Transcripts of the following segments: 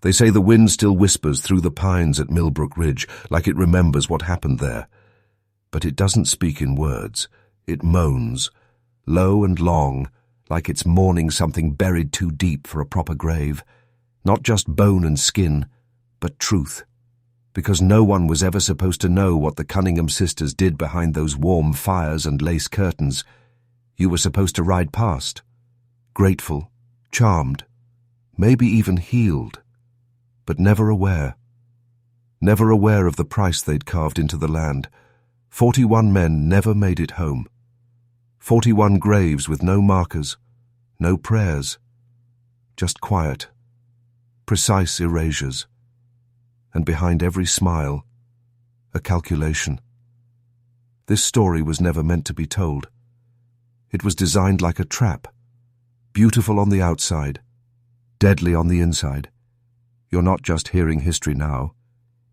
They say the wind still whispers through the pines at Millbrook Ridge, like it remembers what happened there. But it doesn't speak in words. It moans, low and long, like it's mourning something buried too deep for a proper grave. Not just bone and skin, but truth. Because no one was ever supposed to know what the Cunningham sisters did behind those warm fires and lace curtains. You were supposed to ride past, grateful, charmed, maybe even healed, but never aware of the price they'd carved into the land. 41 men never made it home. 41 graves with no markers, no prayers, just quiet, precise erasures. And behind every smile, a calculation. This story was never meant to be told. It was designed like a trap, beautiful on the outside, deadly on the inside. You're not just hearing history now.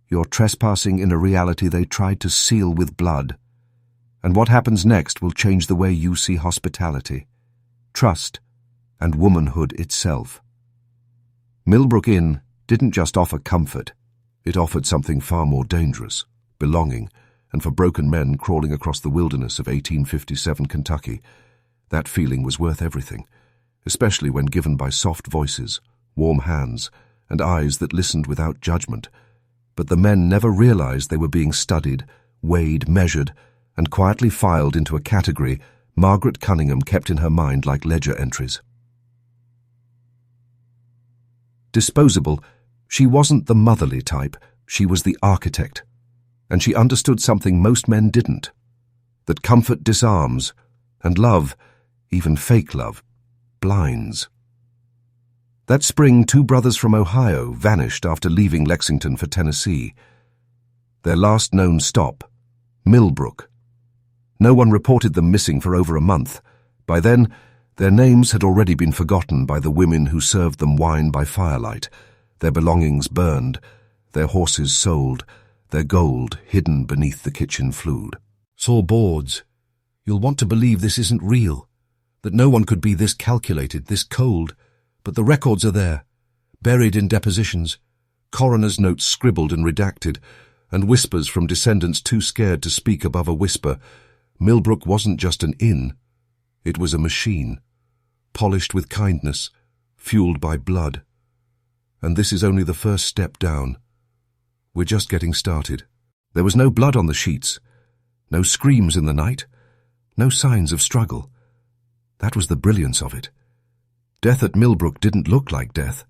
You're trespassing in a reality they tried to seal with blood. And what happens next will change the way you see hospitality, trust, and womanhood itself. Millbrook Inn didn't just offer comfort. It offered something far more dangerous, belonging, and for broken men crawling across the wilderness of 1857 Kentucky, that feeling was worth everything, especially when given by soft voices, warm hands, and eyes that listened without judgment. But the men never realized they were being studied, weighed, measured, and quietly filed into a category Margaret Cunningham kept in her mind like ledger entries. Disposable, she wasn't the motherly type, she was the architect. And she understood something most men didn't, that comfort disarms, and love, even fake love, blinds. That spring, 2 brothers from Ohio vanished after leaving Lexington for Tennessee. Their last known stop, Millbrook. No one reported them missing for over a month. By then, their names had already been forgotten by the women who served them wine by firelight, their belongings burned, their horses sold, their gold hidden beneath the kitchen fluid. Saw boards. You'll want to believe this isn't real, that no one could be this calculated, this cold, but the records are there, buried in depositions, coroner's notes scribbled and redacted, and whispers from descendants too scared to speak above a whisper. Millbrook wasn't just an inn, it was a machine, polished with kindness, fueled by blood. And this is only the first step down. We're just getting started. There was no blood on the sheets, no screams in the night, no signs of struggle. That was the brilliance of it. Death at Millbrook didn't look like death.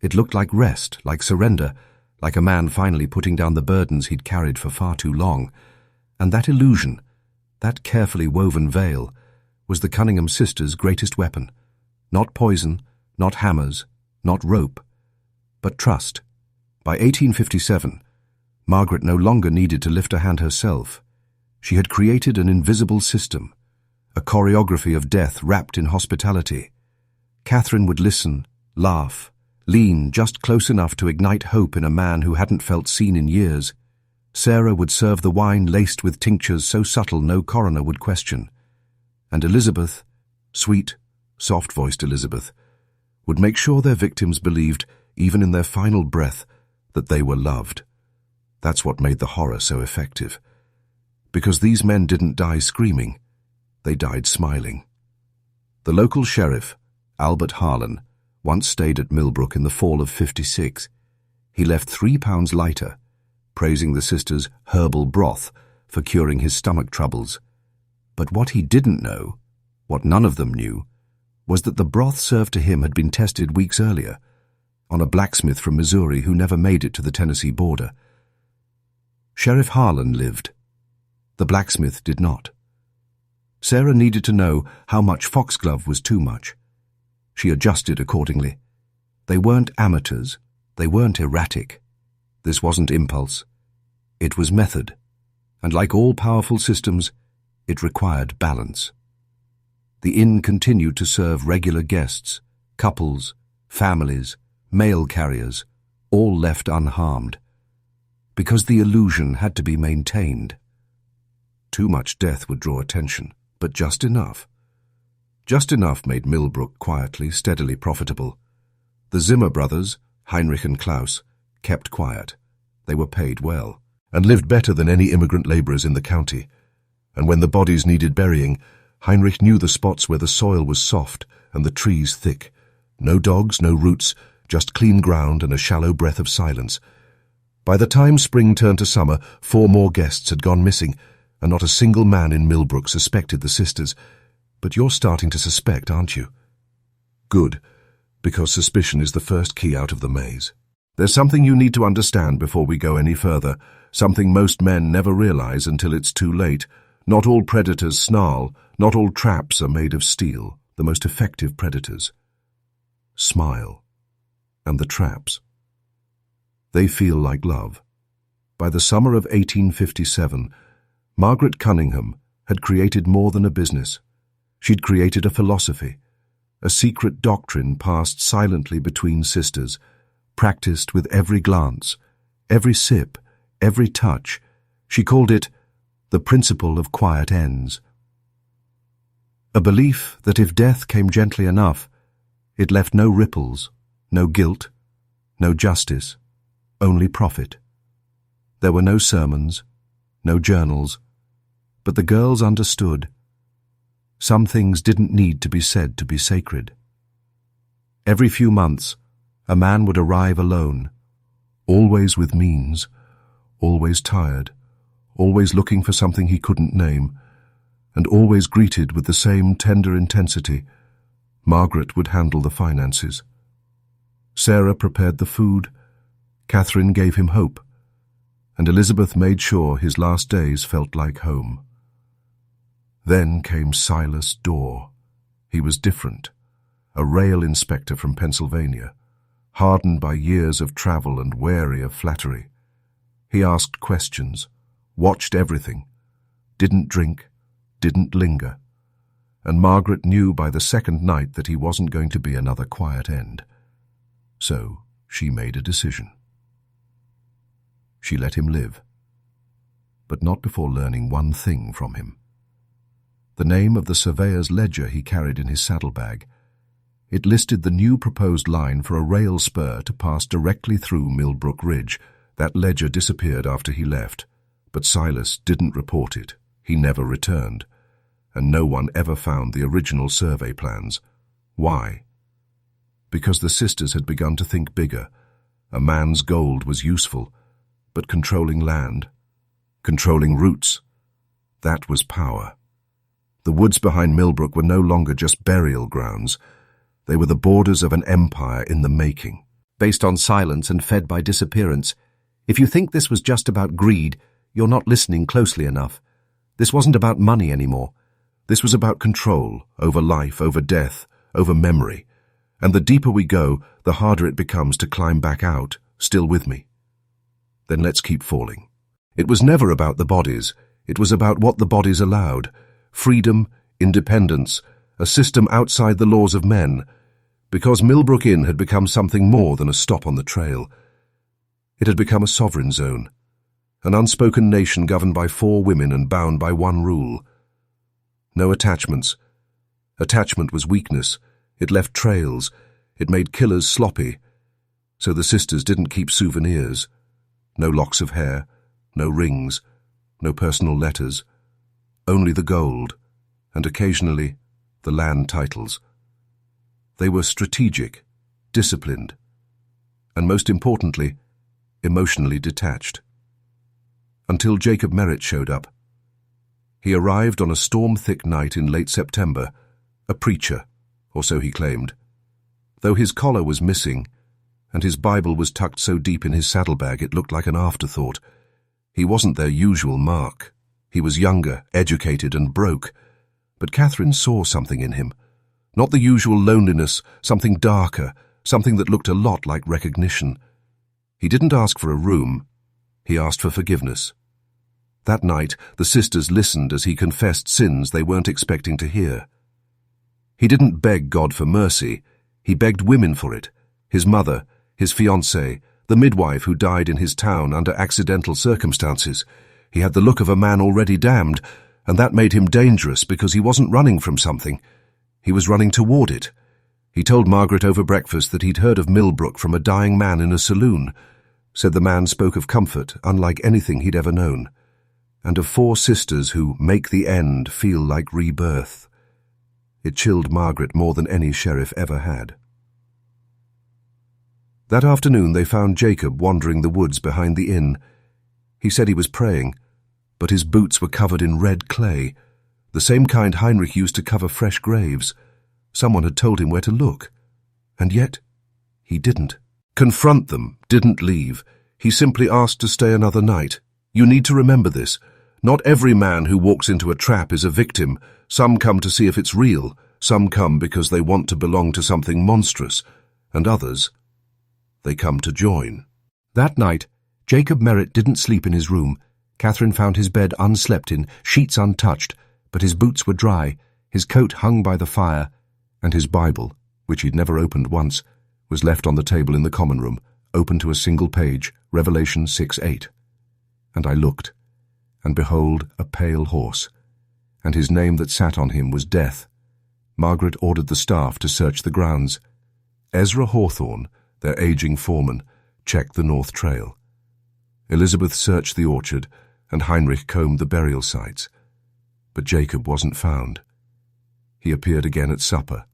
It looked like rest, like surrender, like a man finally putting down the burdens he'd carried for far too long. And that illusion, that carefully woven veil, was the Cunningham sisters' greatest weapon. Not poison, not hammers, not rope, but trust. By 1857, Margaret no longer needed to lift a hand herself. She had created an invisible system, a choreography of death wrapped in hospitality. Catherine would listen, laugh, lean just close enough to ignite hope in a man who hadn't felt seen in years. Sarah would serve the wine laced with tinctures so subtle no coroner would question. And Elizabeth, sweet, soft-voiced Elizabeth, would make sure their victims believed, even in their final breath, that they were loved. That's what made the horror so effective. Because these men didn't die screaming, they died smiling. The local sheriff, Albert Harlan, once stayed at Millbrook in the fall of '56. He left 3 pounds lighter, praising the sisters' herbal broth for curing his stomach troubles. But what he didn't know, what none of them knew, was that the broth served to him had been tested weeks earlier on a blacksmith from Missouri who never made it to the Tennessee border. Sheriff Harlan lived. The blacksmith did not. Sarah needed to know how much foxglove was too much. She adjusted accordingly. They weren't amateurs. They weren't erratic. This wasn't impulse. It was method. And like all powerful systems, it required balance. The inn continued to serve regular guests, couples, families, mail carriers, all left unharmed. Because the illusion had to be maintained. Too much death would draw attention, but just enough. Just enough made Millbrook quietly, steadily profitable. The Zimmer brothers, Heinrich and Klaus, kept quiet. They were paid well, and lived better than any immigrant labourers in the county. And when the bodies needed burying, Heinrich knew the spots where the soil was soft and the trees thick. No dogs, no roots, just clean ground and a shallow breath of silence. By the time spring turned to summer, 4 more guests had gone missing, and not a single man in Millbrook suspected the sisters. But you're starting to suspect, aren't you? Good, because suspicion is the first key out of the maze. There's something you need to understand before we go any further, something most men never realize until it's too late. Not all predators snarl, not all traps are made of steel. The most effective predators smile. And the traps, they feel like love. By the summer of 1857, Margaret Cunningham had created more than a business. She'd created a philosophy, a secret doctrine passed silently between sisters, practiced with every glance, every sip, every touch. She called it the principle of quiet ends. A belief that if death came gently enough, it left no ripples, no guilt, no justice, only profit. There were no sermons, no journals, but the girls understood. Some things didn't need to be said to be sacred. Every few months, a man would arrive alone, always with means, always tired, always looking for something he couldn't name, and always greeted with the same tender intensity. Margaret would handle the finances. Sarah prepared the food, Catherine gave him hope, and Elizabeth made sure his last days felt like home. Then came Silas Dorr. He was different, a rail inspector from Pennsylvania, hardened by years of travel and wary of flattery. He asked questions, watched everything, didn't drink, didn't linger, and Margaret knew by the second night that he wasn't going to be another quiet end. So she made a decision. She let him live, but not before learning one thing from him. The name of the surveyor's ledger he carried in his saddlebag. It listed the new proposed line for a rail spur to pass directly through Millbrook Ridge. That ledger disappeared after he left, but Silas didn't report it. He never returned, and no one ever found the original survey plans. Why? Because the sisters had begun to think bigger. A man's gold was useful, but controlling land, controlling routes, that was power. The woods behind Millbrook were no longer just burial grounds. They were the borders of an empire in the making. Based on silence and fed by disappearance. If you think this was just about greed, you're not listening closely enough. This wasn't about money anymore. This was about control, over life, over death, over memory. And the deeper we go, the harder it becomes to climb back out. Still with me? Then let's keep falling. It was never about the bodies. It was about what the bodies allowed. Freedom, independence, a system outside the laws of men. Because Millbrook Inn had become something more than a stop on the trail. It had become a sovereign zone. An unspoken nation governed by 4 women and bound by one rule. No attachments. Attachment was weakness. It left trails. It made killers sloppy. So the sisters didn't keep souvenirs. No locks of hair, no rings, no personal letters. Only the gold, and occasionally the land titles. They were strategic, disciplined, and most importantly, emotionally detached. Until Jacob Merritt showed up. He arrived on a storm-thick night in late September, a preacher, or so he claimed. Though his collar was missing, and his Bible was tucked so deep in his saddlebag it looked like an afterthought, he wasn't their usual mark. He was younger, educated, and broke. But Catherine saw something in him. Not the usual loneliness, something darker, something that looked a lot like recognition. He didn't ask for a room. He asked for forgiveness. That night, the sisters listened as he confessed sins they weren't expecting to hear. He didn't beg God for mercy. He begged women for it. His mother, his fiancée, the midwife who died in his town under accidental circumstances. He had the look of a man already damned, and that made him dangerous because he wasn't running from something. He was running toward it. He told Margaret over breakfast that he'd heard of Millbrook from a dying man in a saloon, said the man spoke of comfort unlike anything he'd ever known, and of 4 sisters who make the end feel like rebirth. It chilled Margaret more than any sheriff ever had. That afternoon they found Jacob wandering the woods behind the inn. He said he was praying, but his boots were covered in red clay, the same kind Heinrich used to cover fresh graves. Someone had told him where to look, and yet he didn't. Confront them, didn't leave. He simply asked to stay another night. You need to remember this. Not every man who walks into a trap is a victim. Some come to see if it's real. Some come because they want to belong to something monstrous. And others, they come to join. That night, Jacob Merritt didn't sleep in his room. Catherine found his bed unslept in, sheets untouched, but his boots were dry, his coat hung by the fire, and his Bible, which he'd never opened once, was left on the table in the common room, open to a single page, Revelation 6:8. And I looked, and behold, a pale horse, and his name that sat on him was Death. Margaret ordered the staff to search the grounds. Ezra Hawthorne, their aging foreman, checked the north trail. Elizabeth searched the orchard, and Heinrich combed the burial sites. But Jacob wasn't found. He appeared again at supper,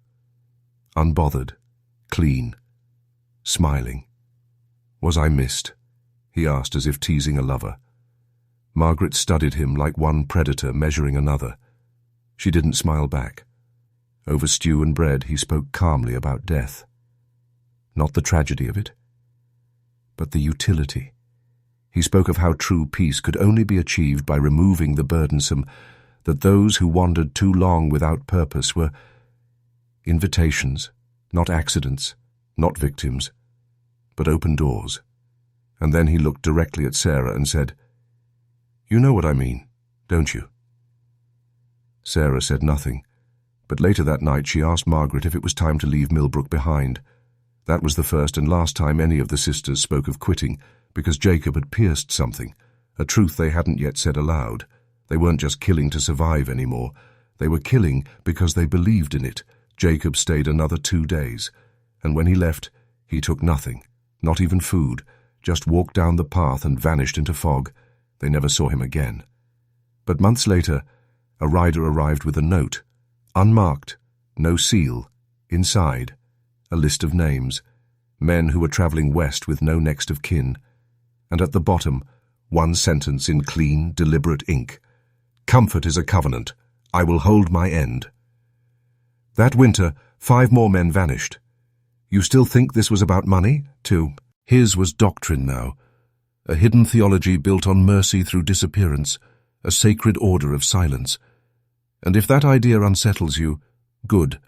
unbothered, clean, smiling. Was I missed? He asked as if teasing a lover. Margaret studied him like one predator measuring another. She didn't smile back. Over stew and bread he spoke calmly about death. Not the tragedy of it, but the utility. He spoke of how true peace could only be achieved by removing the burdensome, that those who wandered too long without purpose were invitations, not accidents, not victims, but open doors. And then he looked directly at Sarah and said, "You know what I mean, don't you?" Sarah said nothing, but later that night she asked Margaret if it was time to leave Millbrook behind. That was the first and last time any of the sisters spoke of quitting, because Jacob had pierced something, a truth they hadn't yet said aloud. They weren't just killing to survive anymore. They were killing because they believed in it. Jacob stayed another 2 days, and when he left, he took nothing, not even food, just walked down the path and vanished into fog. They never saw him again. But months later, a rider arrived with a note, unmarked, no seal, inside, a list of names, men who were travelling west with no next of kin, and at the bottom, one sentence in clean, deliberate ink. "Comfort is a covenant. I will hold my end." That winter, 5 more men vanished. You still think this was about money? Too. His was doctrine now, a hidden theology built on mercy through disappearance, a sacred order of silence. And if that idea unsettles you, good,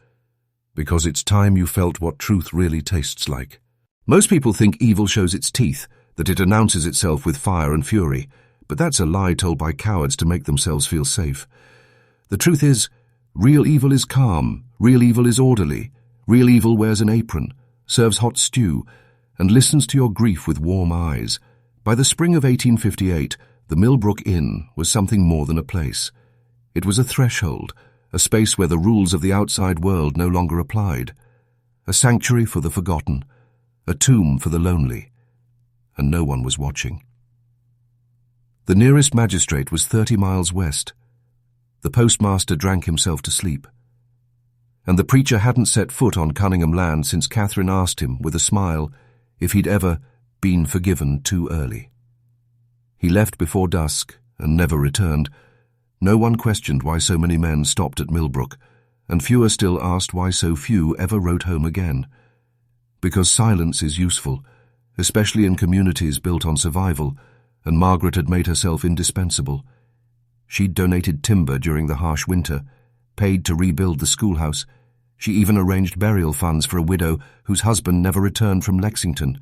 because it's time you felt what truth really tastes like. Most people think evil shows its teeth, that it announces itself with fire and fury, but that's a lie told by cowards to make themselves feel safe. The truth is, real evil is calm, real evil is orderly, real evil wears an apron, serves hot stew, and listens to your grief with warm eyes. By the spring of 1858, the Millbrook Inn was something more than a place. It was a threshold, a space where the rules of the outside world no longer applied, a sanctuary for the forgotten, a tomb for the lonely, and no one was watching. The nearest magistrate was 30 miles west. The postmaster drank himself to sleep, and the preacher hadn't set foot on Cunningham land since Catherine asked him, with a smile, if he'd ever been forgiven too early. He left before dusk and never returned. No one questioned why so many men stopped at Millbrook, and fewer still asked why so few ever wrote home again. Because silence is useful, especially in communities built on survival, and Margaret had made herself indispensable. She'd donated timber during the harsh winter, paid to rebuild the schoolhouse. She even arranged burial funds for a widow whose husband never returned from Lexington.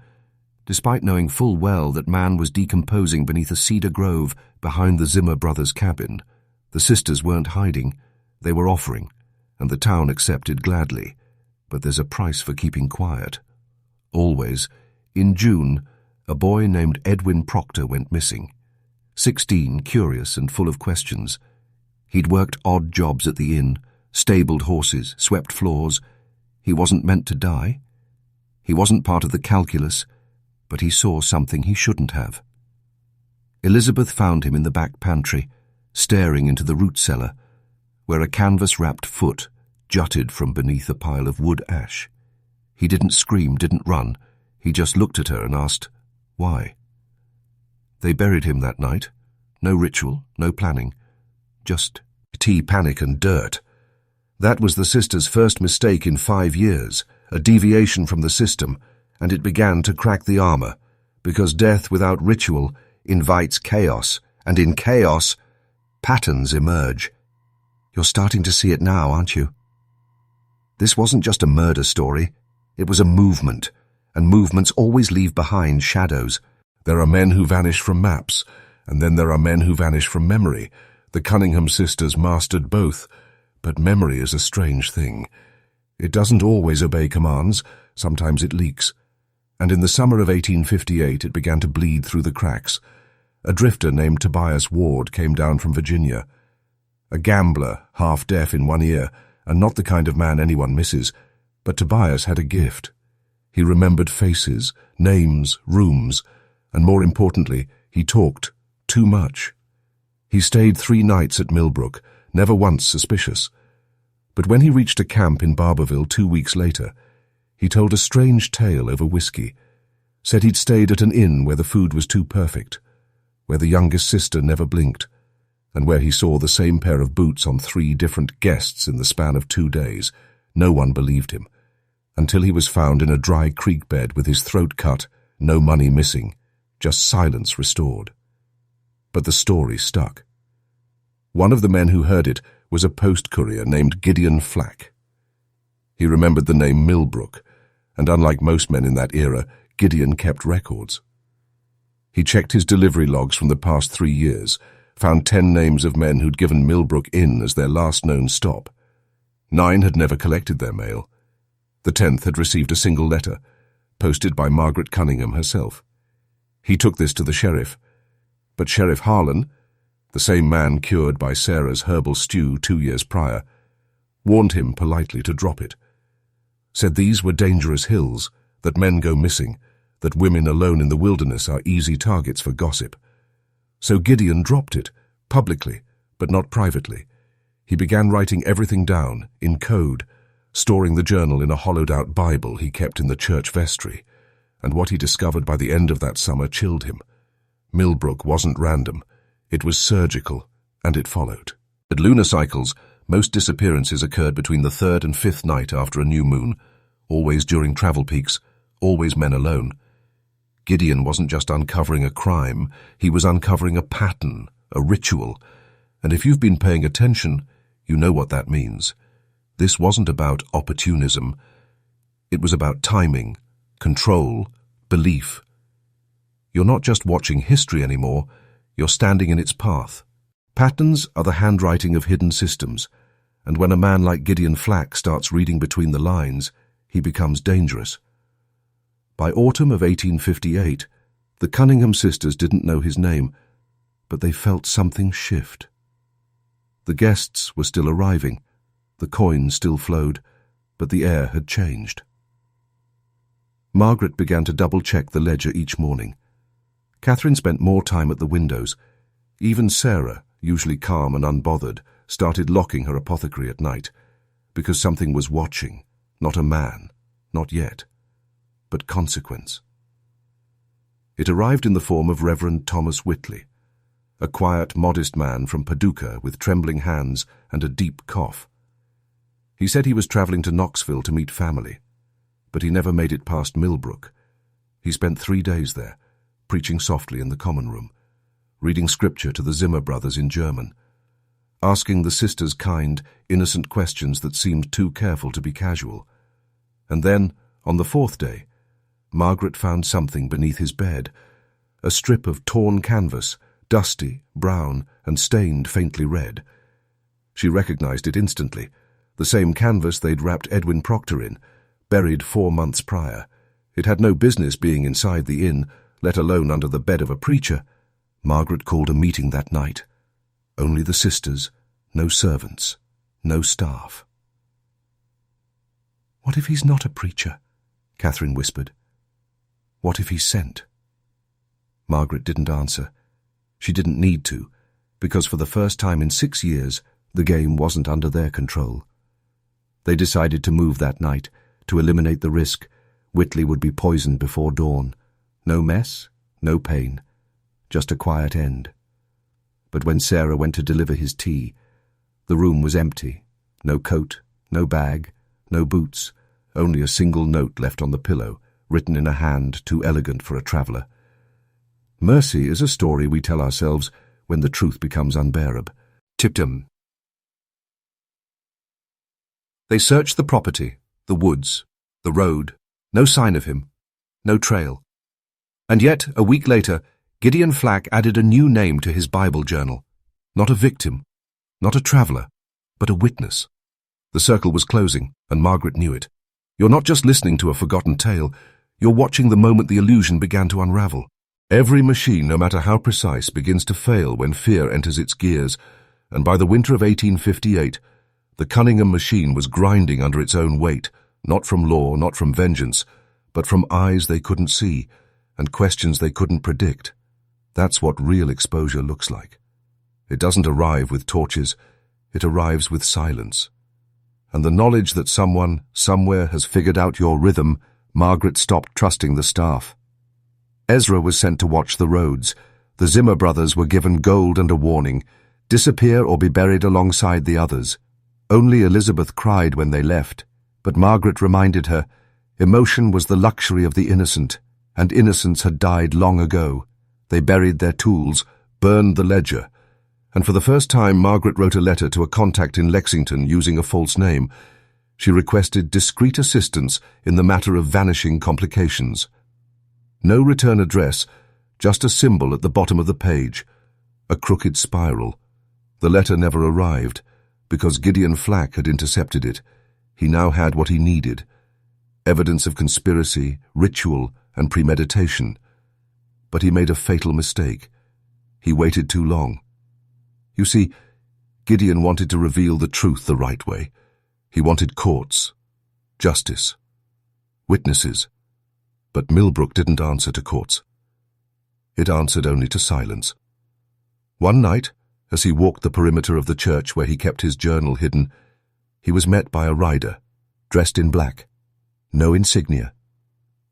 Despite knowing full well that man was decomposing beneath a cedar grove behind the Zimmer brothers' cabin, the sisters weren't hiding, they were offering, and the town accepted gladly. But there's a price for keeping quiet. Always, in June, a boy named Edwin Proctor went missing. 16, curious and full of questions. He'd worked odd jobs at the inn, stabled horses, swept floors. He wasn't meant to die. He wasn't part of the calculus, but he saw something he shouldn't have. Elizabeth found him in the back pantry, staring into the root cellar, where a canvas-wrapped foot jutted from beneath a pile of wood ash. He didn't scream, didn't run. He just looked at her and asked, why? They buried him that night. No ritual, no planning. Just tea, panic and dirt. That was the sisters' first mistake in 5 years, a deviation from the system, and it began to crack the armor, because death without ritual invites chaos, and in chaos, patterns emerge. You're starting to see it now, aren't you? This wasn't just a murder story. It was a movement, and movements always leave behind shadows. There are men who vanish from maps, and then there are men who vanish from memory. The Cunningham sisters mastered both, but memory is a strange thing. It doesn't always obey commands, sometimes it leaks. And in the summer of 1858 it began to bleed through the cracks. A drifter named Tobias Ward came down from Virginia. A gambler, half-deaf in one ear, and not the kind of man anyone misses, but Tobias had a gift. He remembered faces, names, rooms, and more importantly, he talked too much. He stayed 3 nights at Millbrook, never once suspicious. But when he reached a camp in Barbourville 2 weeks later, he told a strange tale over whiskey, said he'd stayed at an inn where the food was too perfect, where the youngest sister never blinked, and where he saw the same pair of boots on 3 different guests in the span of 2 days. No one believed him, until he was found in a dry creek bed with his throat cut, no money missing, just silence restored. But the story stuck. One of the men who heard it was a post courier named Gideon Flack. He remembered the name Millbrook, and unlike most men in that era, Gideon kept records. He checked his delivery logs from the past 3 years, found 10 names of men who'd given Millbrook Inn as their last known stop. 9 had never collected their mail. The 10th had received a single letter, posted by Margaret Cunningham herself. He took this to the sheriff, but Sheriff Harlan, the same man cured by Sarah's herbal stew 2 years prior, warned him politely to drop it, said these were dangerous hills, that men go missing, that women alone in the wilderness are easy targets for gossip. So Gideon dropped it, publicly, but not privately. He began writing everything down, in code, storing the journal in a hollowed-out Bible he kept in the church vestry, and what he discovered by the end of that summer chilled him. Millbrook wasn't random. It was surgical, and it followed. At lunar cycles, most disappearances occurred between the 3rd and 5th night after a new moon, always during travel peaks, always men alone. Gideon wasn't just uncovering a crime, he was uncovering a pattern, a ritual, and if you've been paying attention, you know what that means. This wasn't about opportunism. It was about timing, control, belief. You're not just watching history anymore, you're standing in its path. Patterns are the handwriting of hidden systems, and when a man like Gideon Flack starts reading between the lines, he becomes dangerous. By autumn of 1858, the Cunningham sisters didn't know his name, but they felt something shift. The guests were still arriving, the coins still flowed, but the air had changed. Margaret began to double-check the ledger each morning. Catherine spent more time at the windows. Even Sarah, usually calm and unbothered, started locking her apothecary at night, because something was watching, not a man, not yet, but consequence. It arrived in the form of Reverend Thomas Whitley, a quiet, modest man from Paducah with trembling hands and a deep cough. He said he was traveling to Knoxville to meet family, but he never made it past Millbrook. He spent 3 days there, preaching softly in the common room, reading scripture to the Zimmer brothers in German, asking the sisters kind, innocent questions that seemed too careful to be casual. And then, on the 4th day, Margaret found something beneath his bed, a strip of torn canvas, dusty, brown, and stained faintly red. She recognized it instantly, the same canvas they'd wrapped Edwin Proctor in, buried 4 months prior. It had no business being inside the inn, let alone under the bed of a preacher. Margaret called a meeting that night. Only the sisters, no servants, no staff. What if he's not a preacher? Catherine whispered. What if he's sent? Margaret didn't answer. She didn't need to, because for the first time in 6 years, the game wasn't under their control. They decided to move that night, to eliminate the risk. Whitley would be poisoned before dawn. No mess, no pain, just a quiet end. But when Sarah went to deliver his tea, the room was empty. No coat, no bag, no boots, only a single note left on the pillow, written in a hand too elegant for a traveller. Mercy is a story we tell ourselves when the truth becomes unbearable. Tiptum. They searched the property, the woods, the road. No sign of him. No trail. And yet, a week later, Gideon Flack added a new name to his Bible journal. Not a victim, not a traveller, but a witness. The circle was closing, and Margaret knew it. You're not just listening to a forgotten tale, you're watching the moment the illusion began to unravel. Every machine, no matter how precise, begins to fail when fear enters its gears, and by the winter of 1858, the Cunningham machine was grinding under its own weight, not from law, not from vengeance, but from eyes they couldn't see, and questions they couldn't predict. That's what real exposure looks like. It doesn't arrive with torches, it arrives with silence. And the knowledge that someone, somewhere, has figured out your rhythm, Margaret stopped trusting the staff. Ezra was sent to watch the roads. The Zimmer brothers were given gold and a warning: disappear or be buried alongside the others. Only Elizabeth cried when they left, but Margaret reminded her, emotion was the luxury of the innocent, and innocence had died long ago. They buried their tools, burned the ledger, and for the first time Margaret wrote a letter to a contact in Lexington using a false name. She requested discreet assistance in the matter of vanishing complications. No return address, just a symbol at the bottom of the page, a crooked spiral. The letter never arrived, because Gideon Flack had intercepted it. He now had what he needed: evidence of conspiracy, ritual, and premeditation. But he made a fatal mistake. He waited too long. You see, Gideon wanted to reveal the truth the right way. He wanted courts, justice, witnesses. But Millbrook didn't answer to courts. It answered only to silence. One night, as he walked the perimeter of the church where he kept his journal hidden, he was met by a rider, dressed in black. No insignia.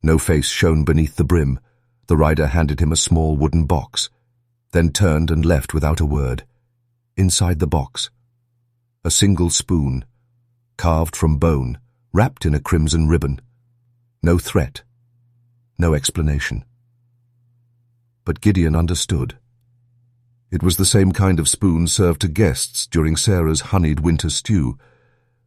No face shone beneath the brim. The rider handed him a small wooden box, then turned and left without a word. Inside the box, a single spoon, carved from bone, wrapped in a crimson ribbon. No threat. No explanation. But Gideon understood. It was the same kind of spoon served to guests during Sarah's honeyed winter stew,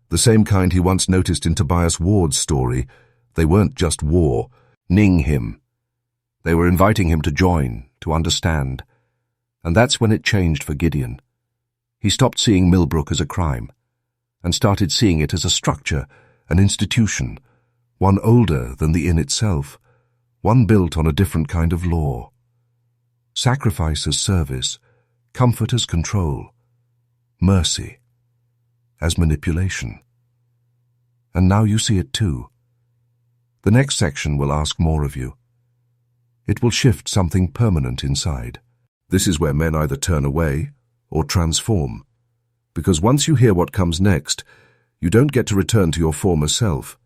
the same kind he once noticed in Tobias Ward's story. They weren't just warning him. They were inviting him to join, to understand. And that's when it changed for Gideon. He stopped seeing Millbrook as a crime, and started seeing it as a structure, an institution, one older than the inn itself, one built on a different kind of law. Sacrifice as service, comfort as control, mercy as manipulation. And now you see it too. The next section will ask more of you. It will shift something permanent inside. This is where men either turn away or transform, because once you hear what comes next, you don't get to return to your former self.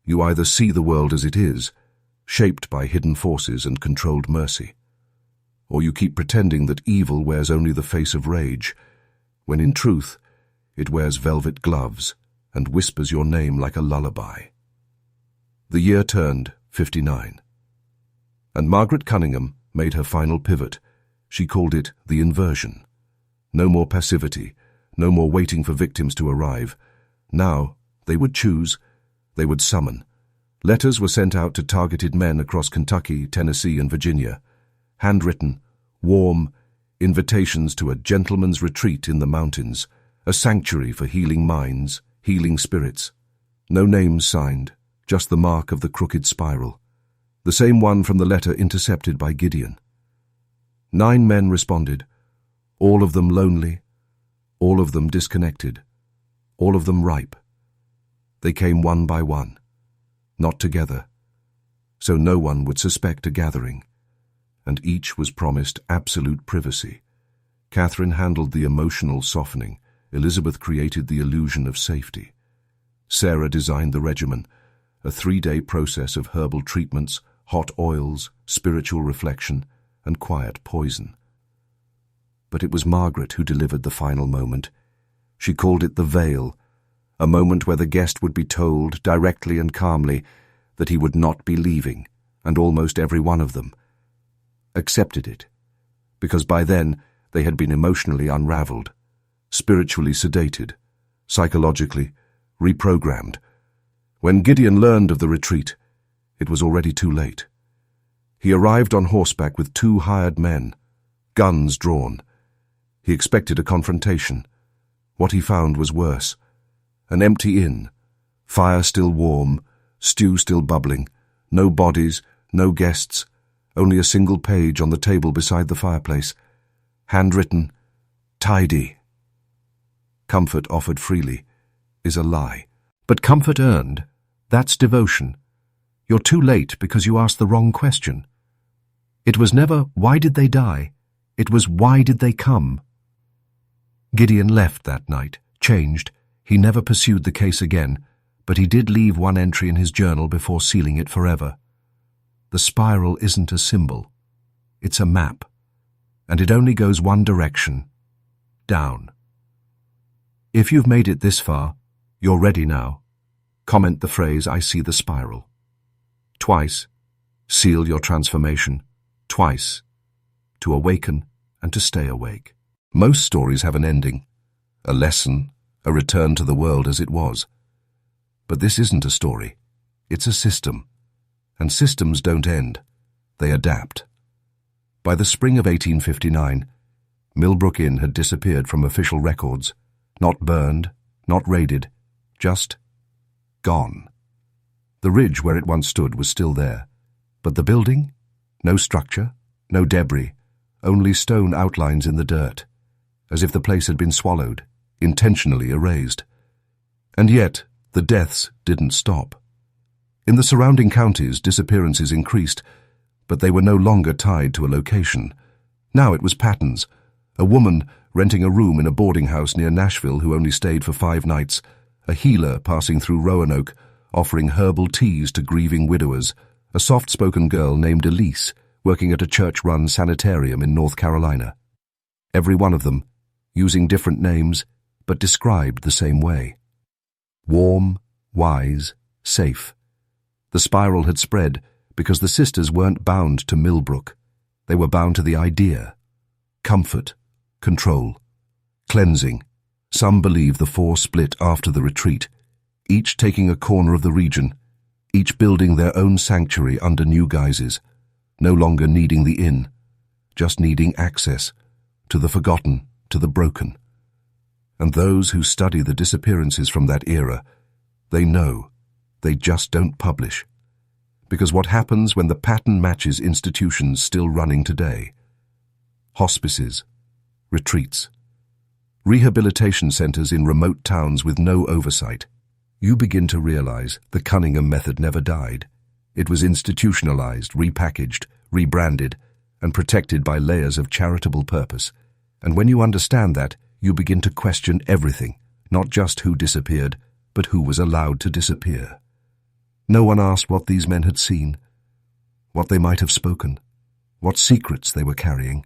You either see the world as it is, shaped by hidden forces and controlled mercy, or you keep pretending that evil wears only the face of rage, when in truth it wears velvet gloves and whispers your name like a lullaby. The year turned 59, and Margaret Cunningham made her final pivot. She called it the inversion. No more passivity, no more waiting for victims to arrive. Now they would choose, they would summon. Letters were sent out to targeted men across Kentucky, Tennessee, and Virginia. Handwritten, warm, invitations to a gentleman's retreat in the mountains, a sanctuary for healing minds, healing spirits. No names signed, just the mark of the crooked spiral, the same one from the letter intercepted by Gideon. 9 men responded, all of them lonely, all of them disconnected, all of them ripe. They came one by one, not together, so no one would suspect a gathering, and each was promised absolute privacy. Catherine handled the emotional softening. Elizabeth created the illusion of safety. Sarah designed the regimen, a 3-day process of herbal treatments, hot oils, spiritual reflection, and quiet poison. But it was Margaret who delivered the final moment. She called it the veil, a moment where the guest would be told, directly and calmly, that he would not be leaving, and almost every one of them accepted it, because by then they had been emotionally unraveled, spiritually sedated, psychologically reprogrammed. When Gideon learned of the retreat, it was already too late. He arrived on horseback with 2 hired men, guns drawn. He expected a confrontation. What he found was worse. An empty inn, fire still warm, stew still bubbling, no bodies, no guests, only a single page on the table beside the fireplace. Handwritten, tidy. Comfort offered freely is a lie. But comfort earned, that's devotion. You're too late because you asked the wrong question. It was never, why did they die? It was, why did they come? Gideon left that night, changed. He never pursued the case again, but he did leave one entry in his journal before sealing it forever. The spiral isn't a symbol. It's a map. And it only goes one direction, down. If you've made it this far, you're ready now. Comment the phrase, I see the spiral. Twice, seal your transformation. Twice, to awaken and to stay awake. Most stories have an ending, a lesson, a return to the world as it was. But this isn't a story. It's a system. And systems don't end. They adapt. By the spring of 1859, Millbrook Inn had disappeared from official records. Not burned, not raided, just gone. The ridge where it once stood was still there, but the building? No structure, no debris, only stone outlines in the dirt, as if the place had been swallowed, intentionally erased. And yet, the deaths didn't stop. In the surrounding counties, disappearances increased, but they were no longer tied to a location. Now it was patterns. A woman renting a room in a boarding house near Nashville who only stayed for 5 nights, a healer passing through Roanoke, offering herbal teas to grieving widowers, a soft-spoken girl named Elise, working at a church-run sanitarium in North Carolina. Every one of them, using different names, but described the same way. Warm, wise, safe. The spiral had spread because the sisters weren't bound to Millbrook. They were bound to the idea. Comfort, control, cleansing. Some believe the 4 split after the retreat, each taking a corner of the region, each building their own sanctuary under new guises, no longer needing the inn, just needing access to the forgotten, to the broken. And those who study the disappearances from that era, they know, they just don't publish. Because what happens when the pattern matches institutions still running today? Hospices, retreats, rehabilitation centers in remote towns with no oversight. You begin to realize the Cunningham method never died. It was institutionalized, repackaged, rebranded, and protected by layers of charitable purpose. And when you understand that, you begin to question everything, not just who disappeared, but who was allowed to disappear. No one asked what these men had seen, what they might have spoken, what secrets they were carrying.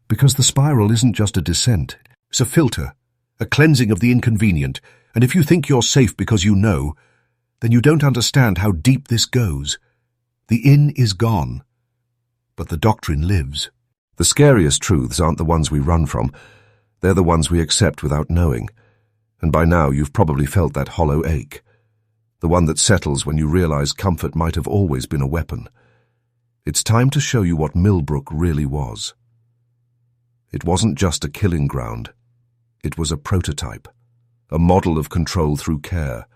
Because the spiral isn't just a descent, it's a filter, a cleansing of the inconvenient, and if you think you're safe because you know, then you don't understand how deep this goes. The inn is gone, but the doctrine lives. The scariest truths aren't the ones we run from, they're the ones we accept without knowing, and by now you've probably felt that hollow ache, the one that settles when you realize comfort might have always been a weapon. It's time to show you what Millbrook really was. It wasn't just a killing ground. It was a prototype, a model of control through care,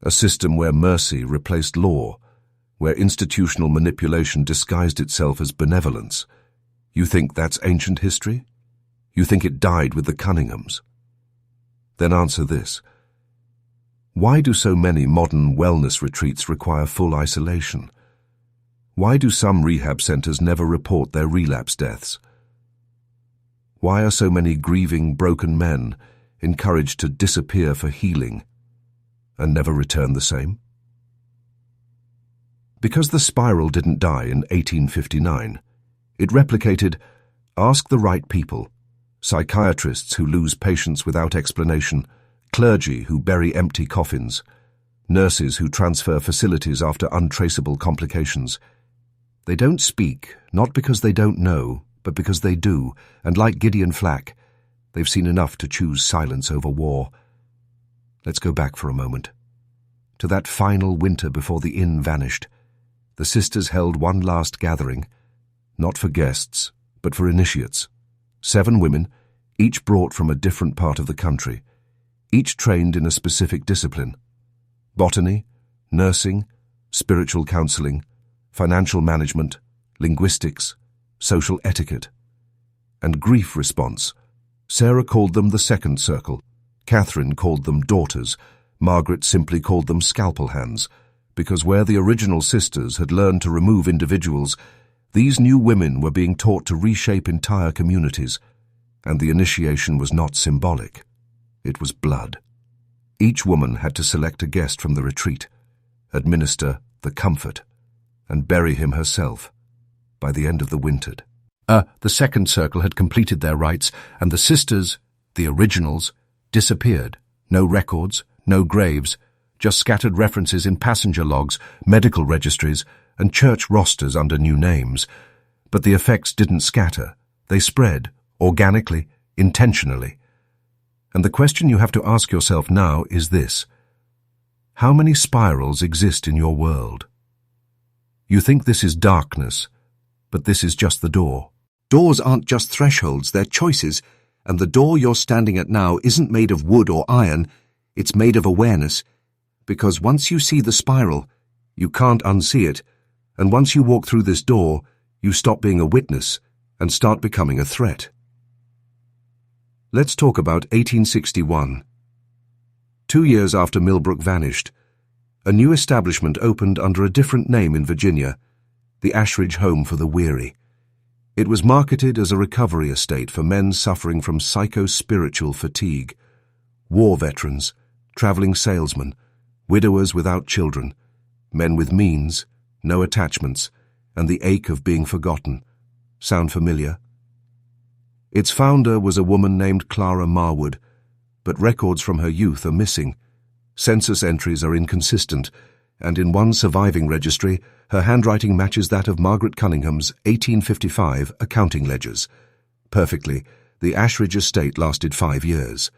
a system where mercy replaced law, where institutional manipulation disguised itself as benevolence. You think that's ancient history? You think it died with the Cunninghams? Then answer this. Why do so many modern wellness retreats require full isolation? Why do some rehab centers never report their relapse deaths? Why are so many grieving, broken men encouraged to disappear for healing and never return the same? Because the spiral didn't die in 1859, it replicated, ask the right people, psychiatrists who lose patients without explanation, clergy who bury empty coffins, nurses who transfer facilities after untraceable complications. They don't speak, not because they don't know, but because they do, and like Gideon Flack, they've seen enough to choose silence over war. Let's go back for a moment. To that final winter before the inn vanished, the sisters held one last gathering, not for guests, but for initiates. 7 women, each brought from a different part of the country, each trained in a specific discipline: botany, nursing, spiritual counseling, financial management, linguistics, social etiquette, and grief response. Sarah called them the second circle, Catherine called them daughters, Margaret simply called them scalpel hands, because where the original sisters had learned to remove individuals, these new women were being taught to reshape entire communities, and the initiation was not symbolic. It was blood. Each woman had to select a guest from the retreat, administer the comfort, and bury him herself by the end of the winter. The second circle had completed their rites, and the sisters, the originals, disappeared. No records, no graves, just scattered references in passenger logs, medical registries, and church rosters under new names. But the effects didn't scatter. They spread, organically, intentionally. And the question you have to ask yourself now is this: how many spirals exist in your world? You think this is darkness, but this is just the door. Doors aren't just thresholds, they're choices, and the door you're standing at now isn't made of wood or iron, it's made of awareness, because once you see the spiral, you can't unsee it, and once you walk through this door, you stop being a witness and start becoming a threat. Let's talk about 1861. 2 years after Millbrook vanished, a new establishment opened under a different name in Virginia, the Ashridge Home for the Weary. It was marketed as a recovery estate for men suffering from psycho-spiritual fatigue, war veterans, traveling salesmen, widowers without children, men with means, no attachments, and the ache of being forgotten. Sound familiar? Its founder was a woman named Clara Marwood, but records from her youth are missing. Census entries are inconsistent, and in one surviving registry, her handwriting matches that of Margaret Cunningham's 1855 accounting ledgers. Perfectly, the Ashridge estate lasted 5 years.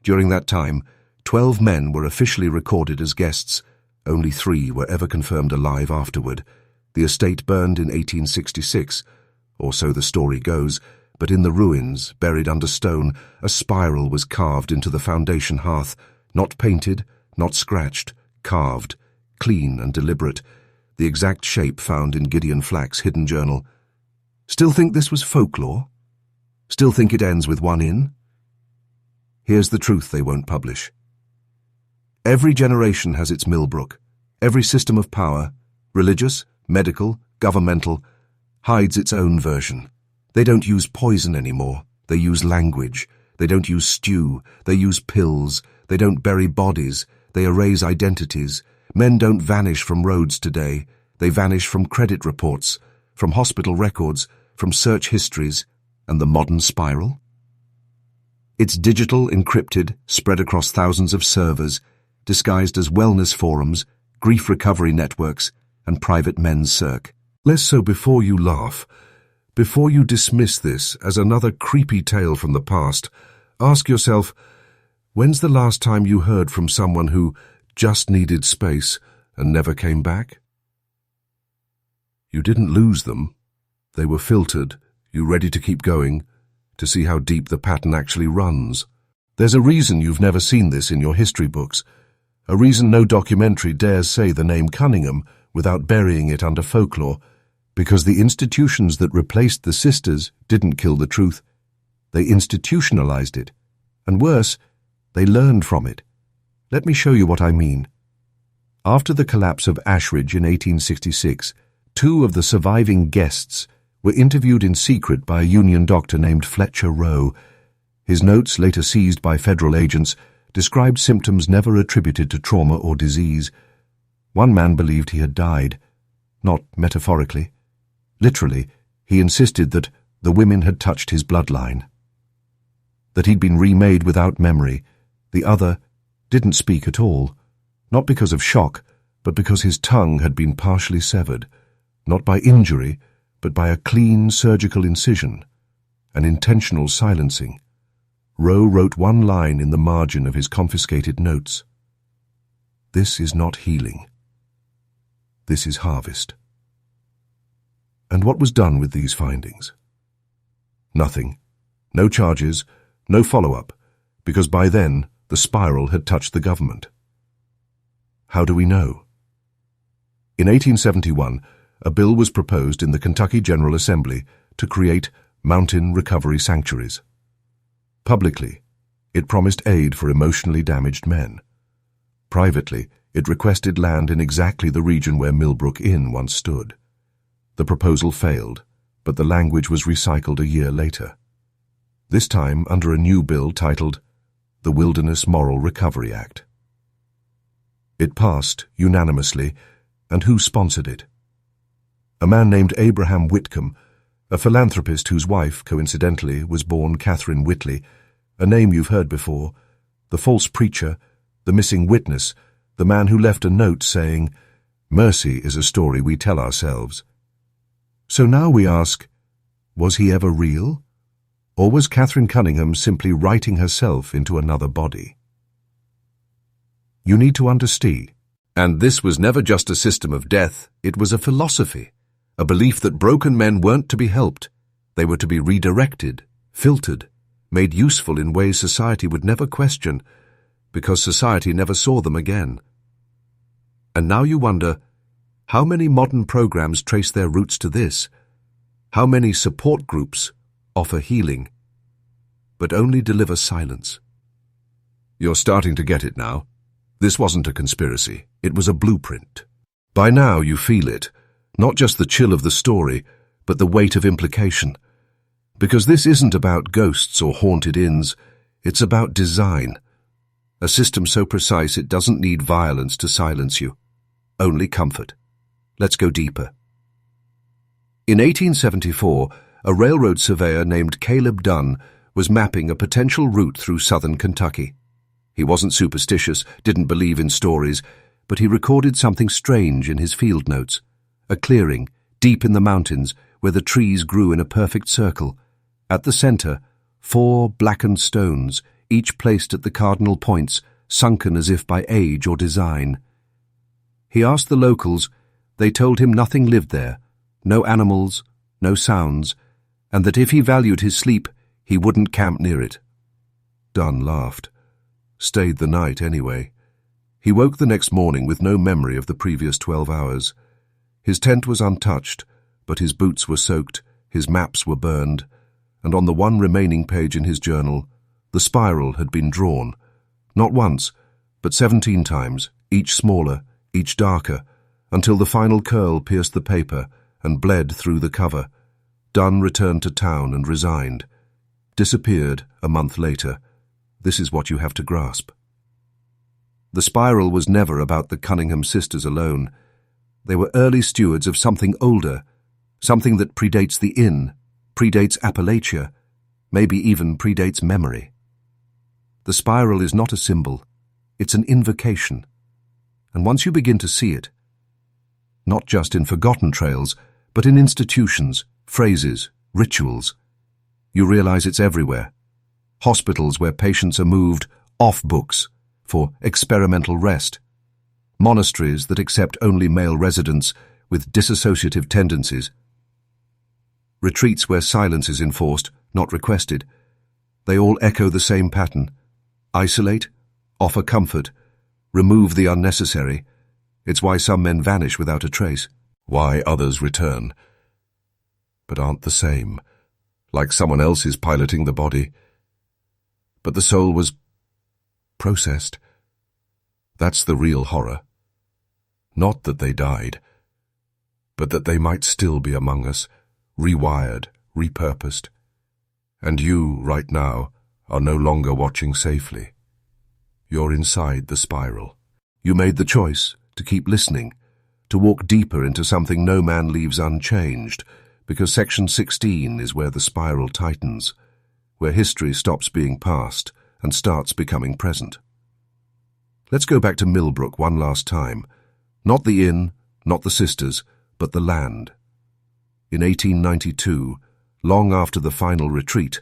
During that time, 12 men were officially recorded as guests. Only 3 were ever confirmed alive afterward. The estate burned in 1866, or so the story goes, but in the ruins, buried under stone, a spiral was carved into the foundation hearth, not painted, not scratched, carved, clean and deliberate, the exact shape found in Gideon Flack's hidden journal. Still think this was folklore? Still think it ends with one inn? Here's the truth they won't publish. Every generation has its Millbrook. Every system of power, religious, medical, governmental, hides its own version. They don't use poison anymore. They use language. They don't use stew. They use pills. They don't bury bodies. They erase identities. Men don't vanish from roads today. They vanish from credit reports, from hospital records, from search histories, and the modern spiral? It's digital, encrypted, spread across thousands of servers, disguised as wellness forums, grief recovery networks, and private men's cirque. Less so before you laugh. Before you dismiss this as another creepy tale from the past, ask yourself, when's the last time you heard from someone who just needed space and never came back? You didn't lose them. They were filtered, you ready to keep going, to see how deep the pattern actually runs. There's a reason you've never seen this in your history books, a reason no documentary dares say the name Cunningham without burying it under folklore, because the institutions that replaced the sisters didn't kill the truth. They institutionalized it. And worse, they learned from it. Let me show you what I mean. After the collapse of Ashridge in 1866, 2 of the surviving guests were interviewed in secret by a Union doctor named Fletcher Rowe. His notes, later seized by federal agents, described symptoms never attributed to trauma or disease. One man believed he had died, not metaphorically. Literally, he insisted that the women had touched his bloodline, that he'd been remade without memory. The other didn't speak at all, not because of shock, but because his tongue had been partially severed, not by injury, but by a clean surgical incision, an intentional silencing. Rowe wrote one line in the margin of his confiscated notes. "This is not healing. This is harvest." And what was done with these findings? Nothing. No charges, no follow-up, because by then the spiral had touched the government. How do we know? In 1871, a bill was proposed in the Kentucky General Assembly to create mountain recovery sanctuaries. Publicly, it promised aid for emotionally damaged men. Privately, it requested land in exactly the region where Millbrook Inn once stood. The proposal failed, but the language was recycled a year later, this time under a new bill titled the Wilderness Moral Recovery Act. It passed unanimously, and who sponsored it? A man named Abraham Whitcomb, a philanthropist whose wife, coincidentally, was born Catherine Whitley, a name you've heard before, the false preacher, the missing witness, the man who left a note saying, "Mercy is a story we tell ourselves." So now we ask, was he ever real? Or was Catherine Cunningham simply writing herself into another body? You need to understand. And this was never just a system of death, it was a philosophy, a belief that broken men weren't to be helped. They were to be redirected, filtered, made useful in ways society would never question, because society never saw them again. And now you wonder, how many modern programs trace their roots to this? How many support groups offer healing, but only deliver silence? You're starting to get it now. This wasn't a conspiracy, it was a blueprint. By now you feel it, not just the chill of the story, but the weight of implication. Because this isn't about ghosts or haunted inns, it's about design. A system so precise it doesn't need violence to silence you, only comfort. Let's go deeper. In 1874, a railroad surveyor named Caleb Dunn was mapping a potential route through southern Kentucky. He wasn't superstitious, didn't believe in stories, but he recorded something strange in his field notes. A clearing, deep in the mountains, where the trees grew in a perfect circle. At the center, 4 blackened stones, each placed at the cardinal points, sunken as if by age or design. He asked the locals. They told him nothing lived there, no animals, no sounds, and that if he valued his sleep, he wouldn't camp near it. Dunn laughed. Stayed the night anyway. He woke the next morning with no memory of the previous 12 hours. His tent was untouched, but his boots were soaked, his maps were burned, and on the one remaining page in his journal, the spiral had been drawn, not once, but 17 times, each smaller, each darker, until the final curl pierced the paper and bled through the cover. Dunn returned to town and resigned. Disappeared a month later. This is what you have to grasp. The spiral was never about the Cunningham sisters alone. They were early stewards of something older, something that predates the inn, predates Appalachia, maybe even predates memory. The spiral is not a symbol, it's an invocation. And once you begin to see it, not just in forgotten trails, but in institutions, phrases, rituals, you realize it's everywhere. Hospitals where patients are moved off books for experimental rest. Monasteries that accept only male residents with dissociative tendencies. Retreats where silence is enforced, not requested. They all echo the same pattern. Isolate, offer comfort, remove the unnecessary. It's why some men vanish without a trace. Why others return, but aren't the same, like someone else is piloting the body. But the soul was processed, That's the real horror. Not that they died, but that they might still be among us, rewired, repurposed. And you, right now, are no longer watching safely. You're inside the spiral. You made the choice to keep listening, to walk deeper into something no man leaves unchanged, because Section 16 is where the spiral tightens, where history stops being past and starts becoming present. Let's go back to Millbrook one last time. Not the inn, not the sisters, but the land. In 1892, long after the final retreat,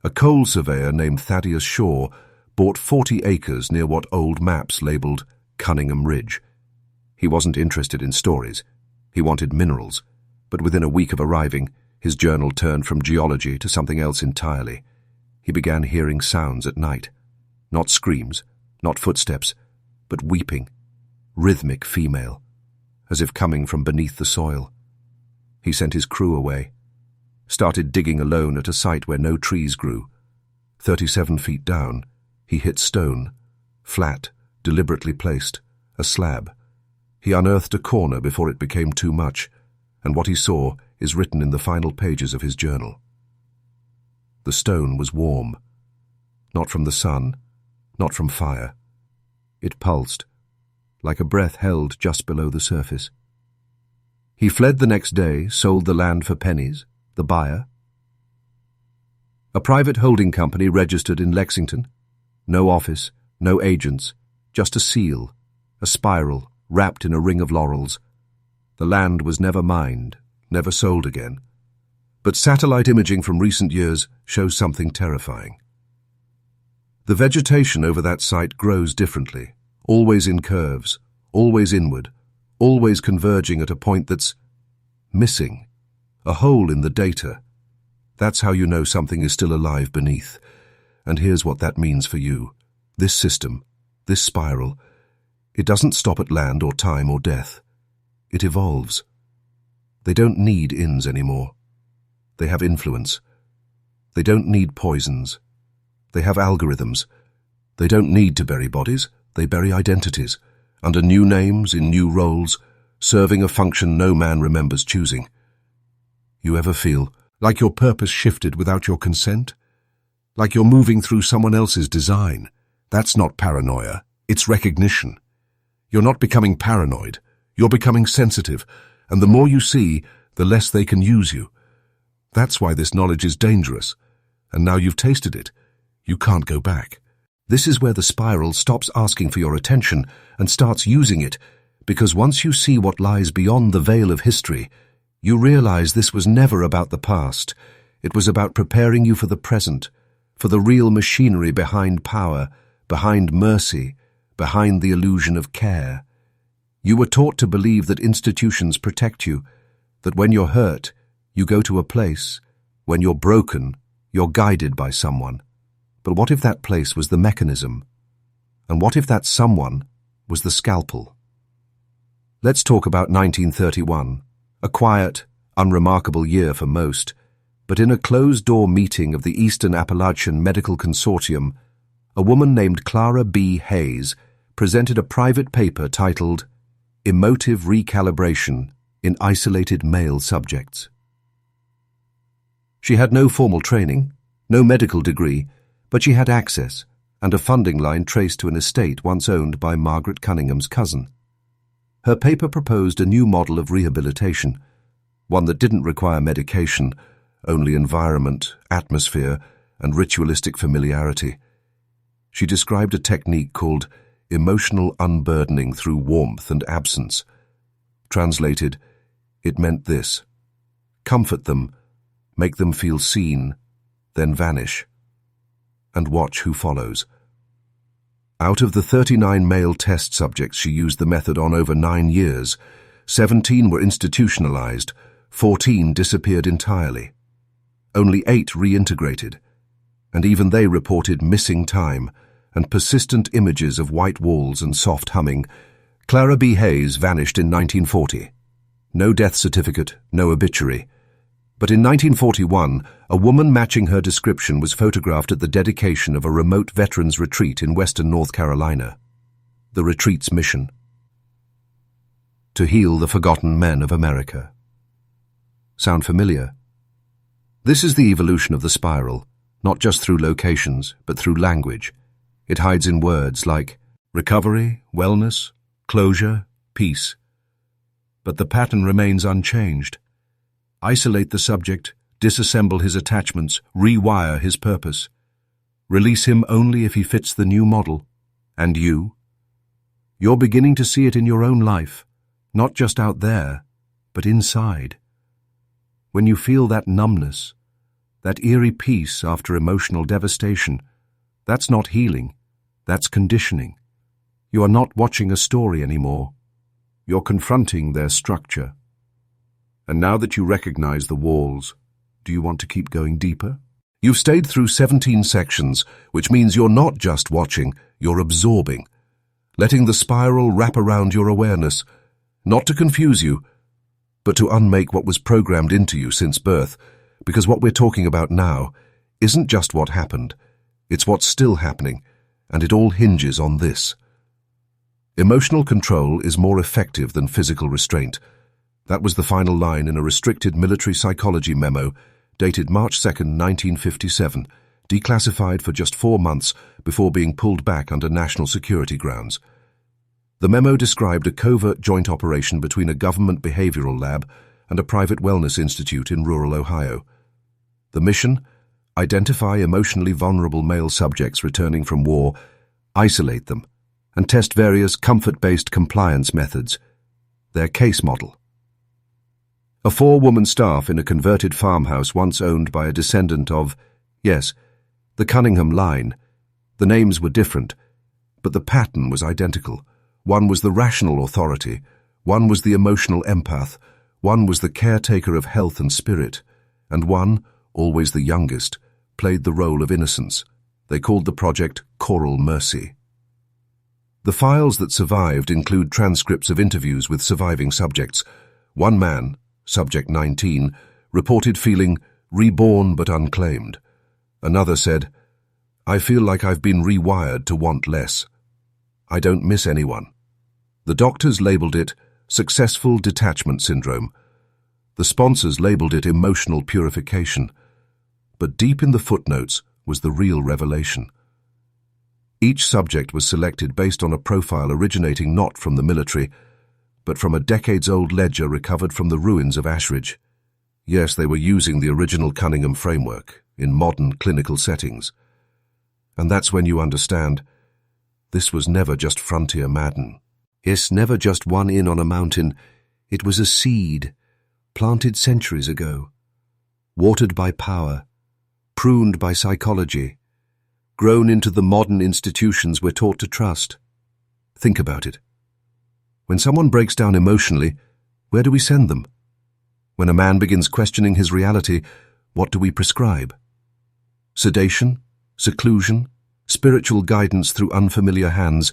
a coal surveyor named Thaddeus Shaw bought 40 acres near what old maps labelled Cunningham Ridge. He wasn't interested in stories. He wanted minerals. But within a week of arriving, his journal turned from geology to something else entirely. He began hearing sounds at night. Not screams, not footsteps, but weeping, rhythmic female, as if coming from beneath the soil. He sent his crew away, started digging alone at a site where no trees grew. 37 feet down, he hit stone, flat, deliberately placed, a slab. He unearthed a corner before it became too much, and what he saw is written in the final pages of his journal. The stone was warm, not from the sun, not from fire. It pulsed, like a breath held just below the surface. He fled the next day, sold the land for pennies, the buyer. A private holding company registered in Lexington. No office, no agents, just a seal, a spiral wrapped in a ring of laurels. The land was never mined, never sold again. But satellite imaging from recent years shows something terrifying. The vegetation over that site grows differently, always in curves, always inward, always converging at a point that's missing, a hole in the data. That's how you know something is still alive beneath. And here's what that means for you. This system, this spiral, it doesn't stop at land or time or death. It evolves. They don't need inns anymore. They have influence. They don't need poisons. They have algorithms. They don't need to bury bodies. They bury identities, under new names, in new roles, serving a function no man remembers choosing. You ever feel like your purpose shifted without your consent? Like you're moving through someone else's design? That's not paranoia. It's recognition. You're not becoming paranoid. You're becoming sensitive, and the more you see, the less they can use you. That's why this knowledge is dangerous. And now you've tasted it. You can't go back. This is where the spiral stops asking for your attention and starts using it, because once you see what lies beyond the veil of history, you realize this was never about the past. It was about preparing you for the present, for the real machinery behind power, behind mercy, behind the illusion of care. You were taught to believe that institutions protect you, that when you're hurt, you go to a place. When you're broken, you're guided by someone. But what if that place was the mechanism? And what if that someone was the scalpel? Let's talk about 1931, a quiet, unremarkable year for most, but in a closed-door meeting of the Eastern Appalachian Medical Consortium, a woman named Clara B. Hayes presented a private paper titled Emotive Recalibration in Isolated Male Subjects. She had no formal training, no medical degree, but she had access and a funding line traced to an estate once owned by Margaret Cunningham's cousin. Her paper proposed a new model of rehabilitation, one that didn't require medication, only environment, atmosphere, and ritualistic familiarity. She described a technique called emotional unburdening through warmth and absence. Translated, it meant this: comfort them, make them feel seen, then vanish, and watch who follows. Out of the 39 male test subjects she used the method on over 9 years, 17 were institutionalized, 14 disappeared entirely. Only 8 reintegrated, and even they reported missing time and persistent images of white walls and soft humming. Clara B. Hayes vanished in 1940. No death certificate, no obituary. But in 1941, a woman matching her description was photographed at the dedication of a remote veterans retreat in western North Carolina. The retreat's mission: to heal the forgotten men of America. Sound familiar? This is the evolution of the spiral, not just through locations, but through language. It hides in words like recovery, wellness, closure, peace. But the pattern remains unchanged. Isolate the subject, disassemble his attachments, rewire his purpose. Release him only if he fits the new model. And you? You're beginning to see it in your own life, not just out there, but inside. When you feel that numbness, that eerie peace after emotional devastation, that's not healing, that's conditioning. You are not watching a story anymore. You're confronting their structure. And now that you recognize the walls, do you want to keep going deeper? You've stayed through 17 sections, which means you're not just watching, you're absorbing, letting the spiral wrap around your awareness, not to confuse you, but to unmake what was programmed into you since birth, because what we're talking about now isn't just what happened, it's what's still happening, and it all hinges on this. Emotional control is more effective than physical restraint. That was the final line in a restricted military psychology memo dated March 2, 1957, declassified for just 4 months before being pulled back under national security grounds. The memo described a covert joint operation between a government behavioral lab and a private wellness institute in rural Ohio. The mission: identify emotionally vulnerable male subjects returning from war, isolate them, and test various comfort-based compliance methods, their case model. A 4-woman staff in a converted farmhouse once owned by a descendant of, yes, the Cunningham line. The names were different, but the pattern was identical. One was the rational authority, one was the emotional empath, one was the caretaker of health and spirit, and one, always the youngest, played the role of innocence. They called the project Choral Mercy. The files that survived include transcripts of interviews with surviving subjects. One man, Subject 19, reported feeling reborn but unclaimed. Another said, "I feel like I've been rewired to want less. I don't miss anyone." The doctors labeled it successful detachment syndrome. The sponsors labeled it emotional purification. But deep in the footnotes was the real revelation. Each subject was selected based on a profile originating not from the military, but from a decades-old ledger recovered from the ruins of Ashridge. Yes, they were using the original Cunningham framework in modern clinical settings. And that's when you understand, this was never just frontier madden. Yes, never just one in on a mountain. It was a seed, planted centuries ago, watered by power, pruned by psychology, grown into the modern institutions we're taught to trust. Think about it. When someone breaks down emotionally, where do we send them? When a man begins questioning his reality, what do we prescribe? Sedation, seclusion, spiritual guidance through unfamiliar hands.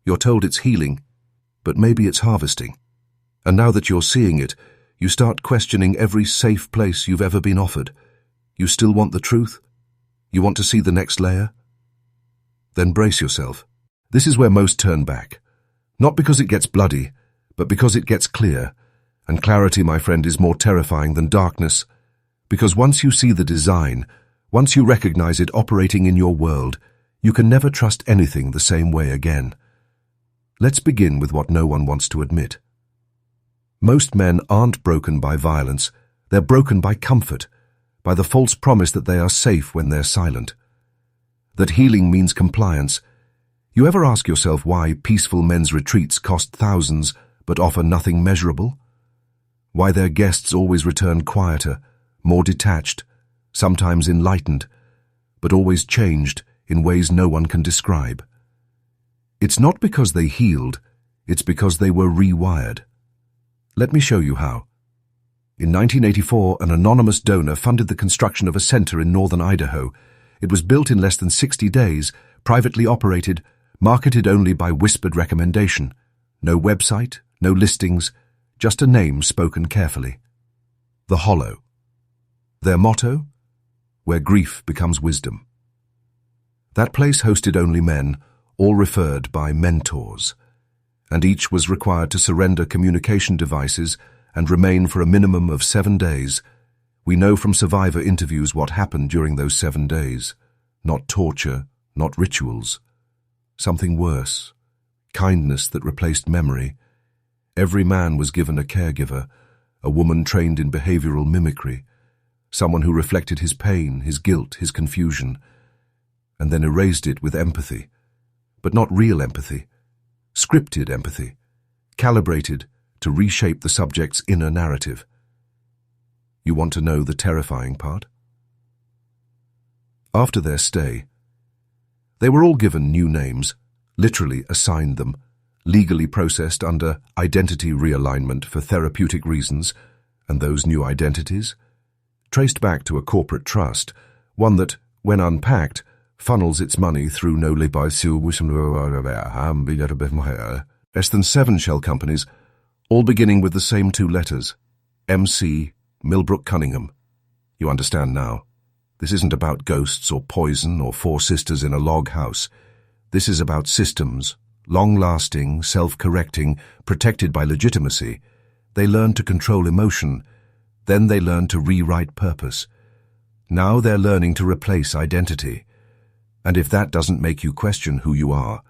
You're told it's healing, but maybe it's harvesting. And now that you're seeing it, you start questioning every safe place you've ever been offered. You still want the truth? You want to see the next layer? Then brace yourself. This is where most turn back. Not because it gets bloody, but because it gets clear. And clarity, my friend, is more terrifying than darkness. Because once you see the design, once you recognize it operating in your world, you can never trust anything the same way again. Let's begin with what no one wants to admit. Most men aren't broken by violence. They're broken by comfort, by the false promise that they are safe when they're silent. That healing means compliance. You ever ask yourself why peaceful men's retreats cost thousands but offer nothing measurable? Why their guests always return quieter, more detached, sometimes enlightened, but always changed in ways no one can describe? It's not because they healed, it's because they were rewired. Let me show you how. In 1984, an anonymous donor funded the construction of a center in northern Idaho. It was built in less than 60 days, privately operated, marketed only by whispered recommendation. No website, no listings, just a name spoken carefully. The Hollow. Their motto? Where grief becomes wisdom. That place hosted only men, all referred by mentors, and each was required to surrender communication devices and remain for a minimum of 7 days. We know from survivor interviews what happened during those 7 days. Not torture, not rituals. Something worse. Kindness that replaced memory. Every man was given a caregiver, a woman trained in behavioral mimicry, someone who reflected his pain, his guilt, his confusion, and then erased it with empathy. But not real empathy. Scripted empathy. Calibrated to reshape the subject's inner narrative. You want to know the terrifying part? After their stay, they were all given new names, literally assigned them, legally processed under identity realignment for therapeutic reasons, and those new identities, traced back to a corporate trust, one that, when unpacked, funnels its money through no less than 7 shell companies, all beginning with the same 2 letters, MC, Millbrook Cunningham. You understand now. This isn't about ghosts or poison or 4 sisters in a log house. This is about systems, long-lasting, self-correcting, protected by legitimacy. They learn to control emotion. Then they learn to rewrite purpose. Now they're learning to replace identity. And if that doesn't make you question who you are,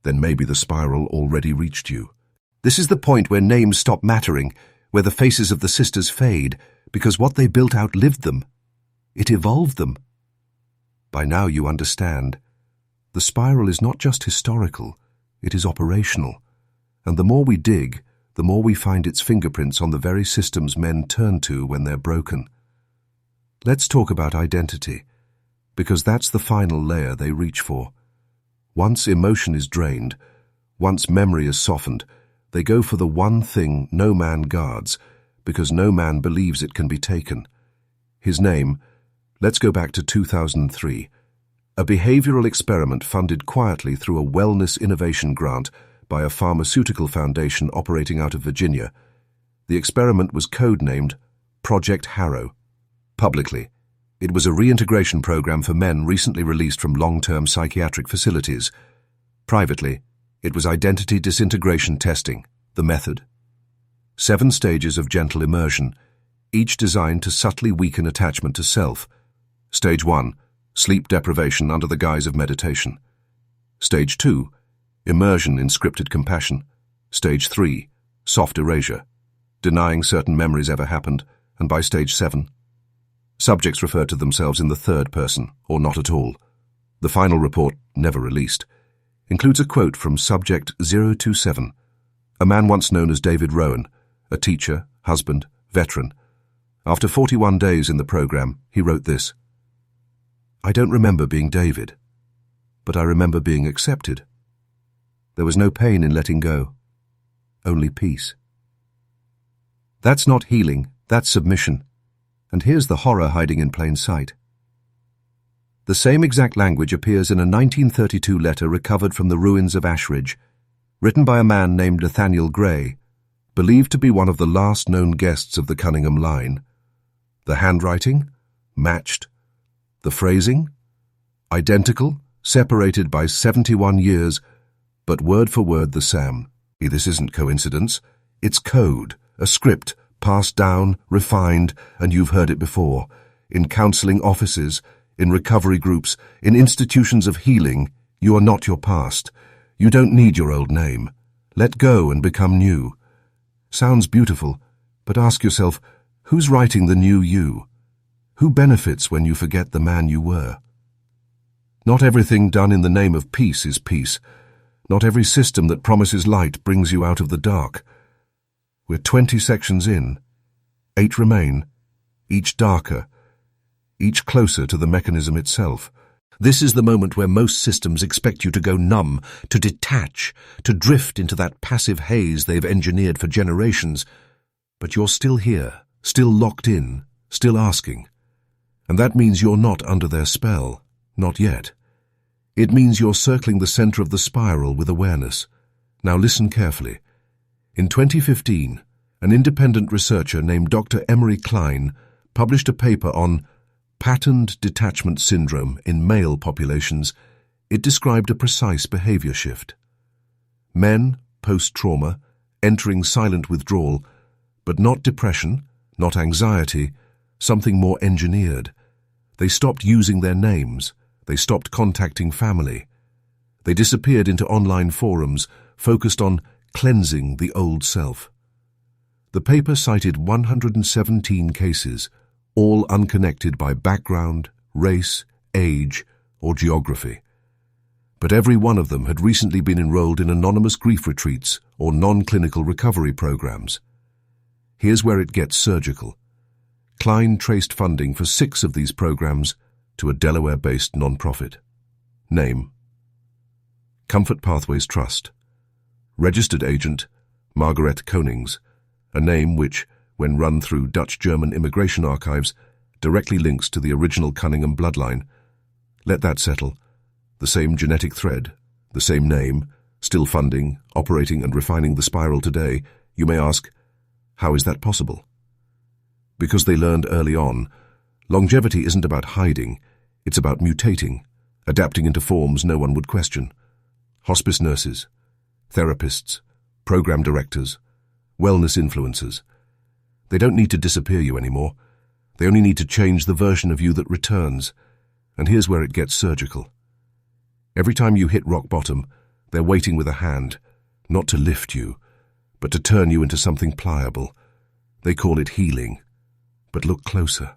then maybe the spiral already reached you. This is the point where names stop mattering, where the faces of the sisters fade, because what they built outlived them. It evolved them. By now you understand. The spiral is not just historical, it is operational. And the more we dig, the more we find its fingerprints on the very systems men turn to when they're broken. Let's talk about identity, because that's the final layer they reach for. Once emotion is drained, once memory is softened, they go for the one thing no man guards, because no man believes it can be taken. His name, let's go back to 2003, a behavioral experiment funded quietly through a wellness innovation grant by a pharmaceutical foundation operating out of Virginia. The experiment was codenamed Project Harrow. Publicly, it was a reintegration program for men recently released from long-term psychiatric facilities. Privately, it was identity disintegration testing, the method. 7 stages of gentle immersion, each designed to subtly weaken attachment to self. Stage 1, sleep deprivation under the guise of meditation. Stage 2, immersion in scripted compassion. Stage 3, soft erasure, denying certain memories ever happened, and by stage 7, subjects referred to themselves in the third person, or not at all. The final report, never released, includes a quote from Subject 027, a man once known as David Rowan, a teacher, husband, veteran. After 41 days in the program, he wrote this: "I don't remember being David, but I remember being accepted. There was no pain in letting go, only peace." That's not healing, that's submission. And here's the horror hiding in plain sight. The same exact language appears in a 1932 letter recovered from the ruins of Ashridge, written by a man named Nathaniel Gray, believed to be one of the last known guests of the Cunningham line. The handwriting? Matched. The phrasing? Identical, separated by 71 years, but word for word the same. This isn't coincidence. It's code, a script, passed down, refined, and you've heard it before. In counseling offices, in recovery groups, in institutions of healing, you are not your past. You don't need your old name. Let go and become new. Sounds beautiful, but ask yourself, who's writing the new you? Who benefits when you forget the man you were? Not everything done in the name of peace is peace. Not every system that promises light brings you out of the dark. We're 20 sections in. 8 remain, each darker, each closer to the mechanism itself. This is the moment where most systems expect you to go numb, to detach, to drift into that passive haze they've engineered for generations. But you're still here, still locked in, still asking. And that means you're not under their spell, not yet. It means you're circling the center of the spiral with awareness. Now listen carefully. In 2015, an independent researcher named Dr. Emery Klein published a paper on patterned detachment syndrome in male populations It described a precise behavior shift. Men, post-trauma, entering silent withdrawal, but not depression, not anxiety, something more engineered. They stopped using their names. They stopped contacting family. They disappeared into online forums, focused on cleansing the old self. The paper cited 117 cases, all unconnected by background, race, age, or geography. But every one of them had recently been enrolled in anonymous grief retreats or non-clinical recovery programs. Here's where it gets surgical. Klein traced funding for 6 of these programs to a Delaware-based nonprofit. Name: Comfort Pathways Trust. Registered agent: Margaret Konings, a name which, when run through Dutch-German immigration archives, directly links to the original Cunningham bloodline. Let that settle. The same genetic thread, the same name, still funding, operating and refining the spiral today. You may ask, how is that possible? Because they learned early on, longevity isn't about hiding, it's about mutating, adapting into forms no one would question. Hospice nurses, therapists, program directors, wellness influencers. They don't need to disappear you anymore. They only need to change the version of you that returns. And here's where it gets surgical. Every time you hit rock bottom, they're waiting with a hand, not to lift you, but to turn you into something pliable. They call it healing. But look closer.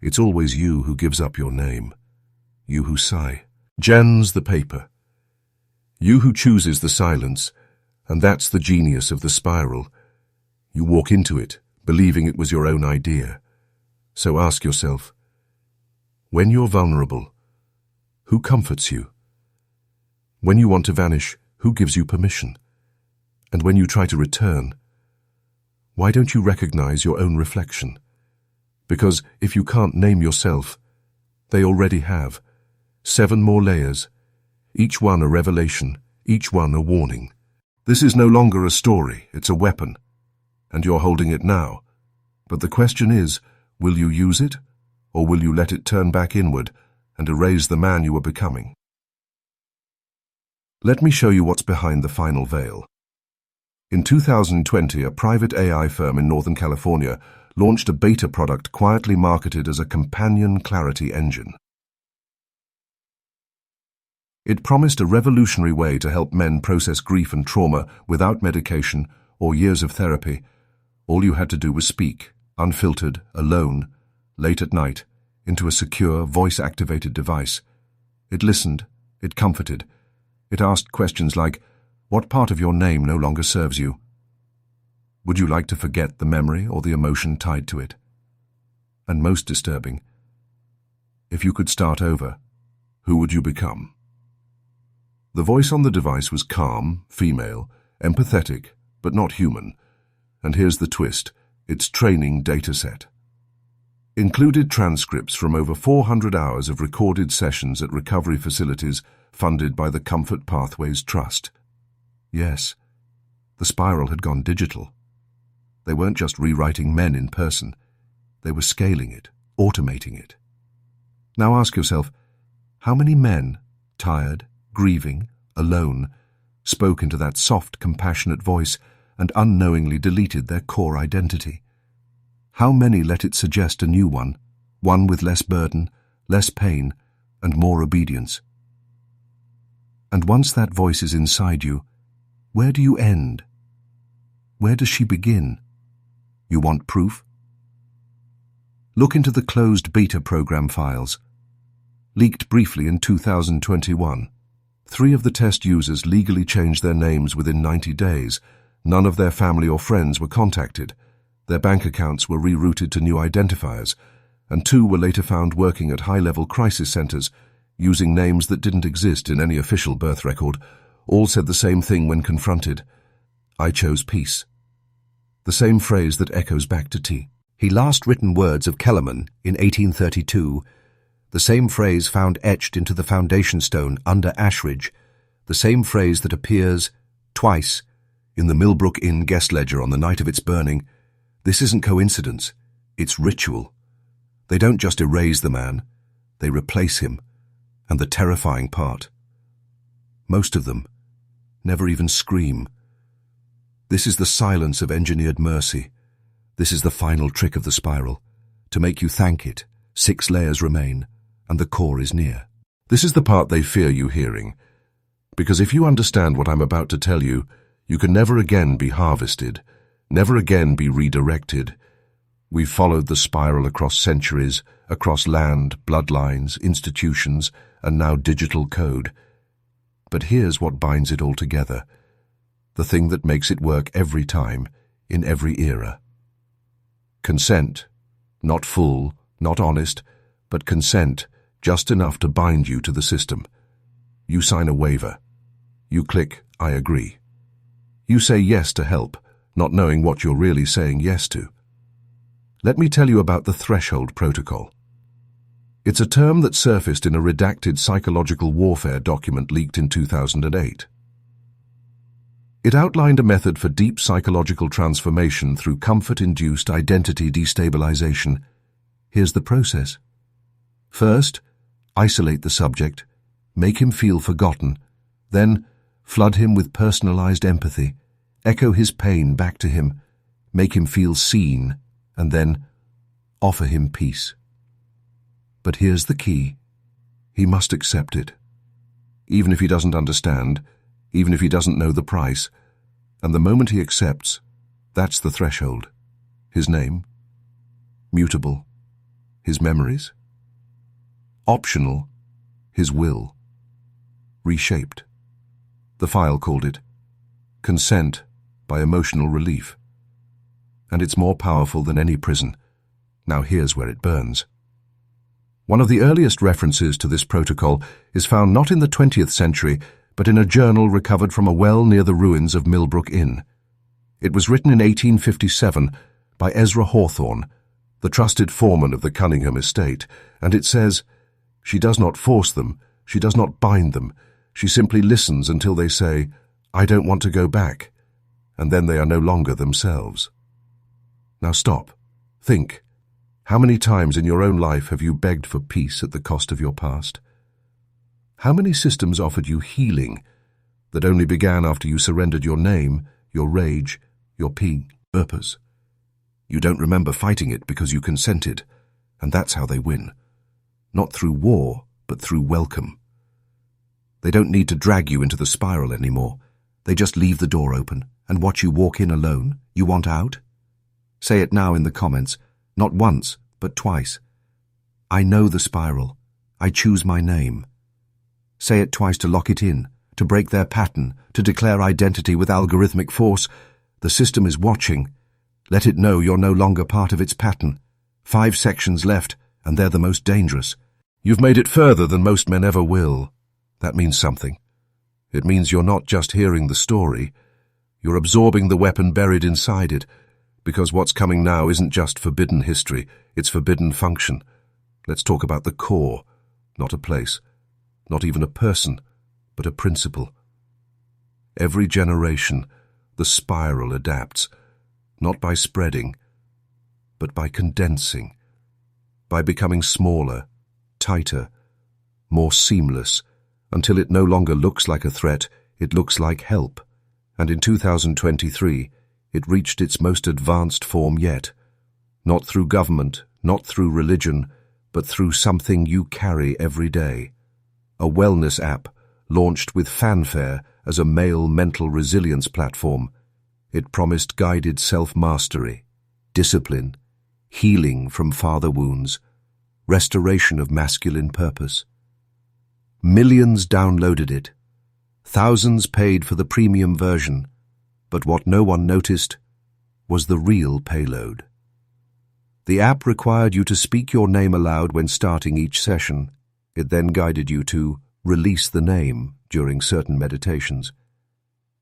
It's always you who gives up your name. You who sigh. Jen's the paper. You who chooses the silence, and that's the genius of the spiral. You walk into it, believing it was your own idea. So ask yourself, when you're vulnerable, who comforts you? When you want to vanish, who gives you permission? And when you try to return, why don't you recognize your own reflection? Because if you can't name yourself, they already have. 7 more layers, each one a revelation, each one a warning. This is no longer a story, it's a weapon. And you're holding it now. But the question is, will you use it, or will you let it turn back inward and erase the man you were becoming? Let me show you what's behind the final veil. In 2020, a private AI firm in Northern California launched a beta product quietly marketed as a companion clarity engine. It promised a revolutionary way to help men process grief and trauma without medication or years of therapy. All you had to do was speak, unfiltered, alone, late at night, into a secure, voice-activated device. It listened, it comforted. It asked questions like, what part of your name no longer serves you? Would you like to forget the memory or the emotion tied to it? And most disturbing, if you could start over, who would you become? The voice on the device was calm, female, empathetic, but not human. And here's the twist, its training dataset. Included transcripts from over 400 hours of recorded sessions at recovery facilities funded by the Comfort Pathways Trust. Yes, the spiral had gone digital. They weren't just rewriting men in person. They were scaling it, automating it. Now ask yourself, how many men, tired, grieving, alone, spoke into that soft, compassionate voice and unknowingly deleted their core identity? How many let it suggest a new one with less burden, less pain, and more obedience? And once that voice is inside you, where do you end? Where does she begin? You want proof? Look into the closed beta program files. Leaked briefly in 2021. 3 of the test users legally changed their names within 90 days. None of their family or friends were contacted. Their bank accounts were rerouted to new identifiers, and 2 were later found working at high-level crisis centers, using names that didn't exist in any official birth record. All said the same thing when confronted. I chose peace. The same phrase that echoes back to T. He last written words of Kellerman in 1832, the same phrase found etched into the foundation stone under Ashridge, the same phrase that appears twice in the Millbrook Inn guest ledger on the night of its burning. This isn't coincidence, it's ritual. They don't just erase the man, they replace him. And the terrifying part, most of them never even scream. This is the silence of engineered mercy. This is the final trick of the spiral. To make you thank it, 6 layers remain, and the core is near. This is the part they fear you hearing, because if you understand what I'm about to tell you, you can never again be harvested, never again be redirected. We've followed the spiral across centuries, across land, bloodlines, institutions, and now digital code. But here's what binds it all together, the thing that makes it work every time, in every era. Consent, not full, not honest, but consent, just enough to bind you to the system. You sign a waiver. You click, I agree. You say yes to help, not knowing what you're really saying yes to. Let me tell you about the threshold protocol. It's a term that surfaced in a redacted psychological warfare document leaked in 2008. It outlined a method for deep psychological transformation through comfort-induced identity destabilization. Here's the process. First, isolate the subject, make him feel forgotten, then flood him with personalized empathy, echo his pain back to him, make him feel seen, and then offer him peace. But here's the key. He must accept it. Even if he doesn't understand, even if he doesn't know the price. And the moment he accepts, that's the threshold. His name, mutable. His memories, optional. His will, reshaped. The file called it consent by emotional relief. And it's more powerful than any prison. Now here's where it burns. One of the earliest references to this protocol is found not in the 20th century, but in a journal recovered from a well near the ruins of Millbrook Inn. It was written in 1857 by Ezra Hawthorne, the trusted foreman of the Cunningham estate, and it says, "She does not force them, she does not bind them, she simply listens until they say, 'I don't want to go back,' and then they are no longer themselves." Now stop. Think. How many times in your own life have you begged for peace at the cost of your past? How many systems offered you healing that only began after you surrendered your name, your rage, your purpose? You don't remember fighting it because you consented, and that's how they win. Not through war, but through welcome. They don't need to drag you into the spiral anymore. They just leave the door open and watch you walk in alone. You want out? Say it now in the comments. Not once, but twice. I know the spiral. I choose my name. Say it twice to lock it in, to break their pattern, to declare identity with algorithmic force. The system is watching. Let it know you're no longer part of its pattern. 5 sections left, and they're the most dangerous. You've made it further than most men ever will. That means something. It means you're not just hearing the story. You're absorbing the weapon buried inside it. Because what's coming now isn't just forbidden history, it's forbidden function. Let's talk about the core, not a place, not even a person, but a principle. Every generation, the spiral adapts, not by spreading, but by condensing, by becoming smaller, tighter, more seamless, until it no longer looks like a threat, it looks like help. And in 2023, it reached its most advanced form yet, not through government, not through religion, but through something you carry every day. A wellness app launched with fanfare as a male mental resilience platform. It promised guided self-mastery, discipline, healing from father wounds, restoration of masculine purpose. Millions downloaded it. Thousands paid for the premium version. But what no one noticed was the real payload. The app required you to speak your name aloud when starting each session. It then guided you to release the name during certain meditations.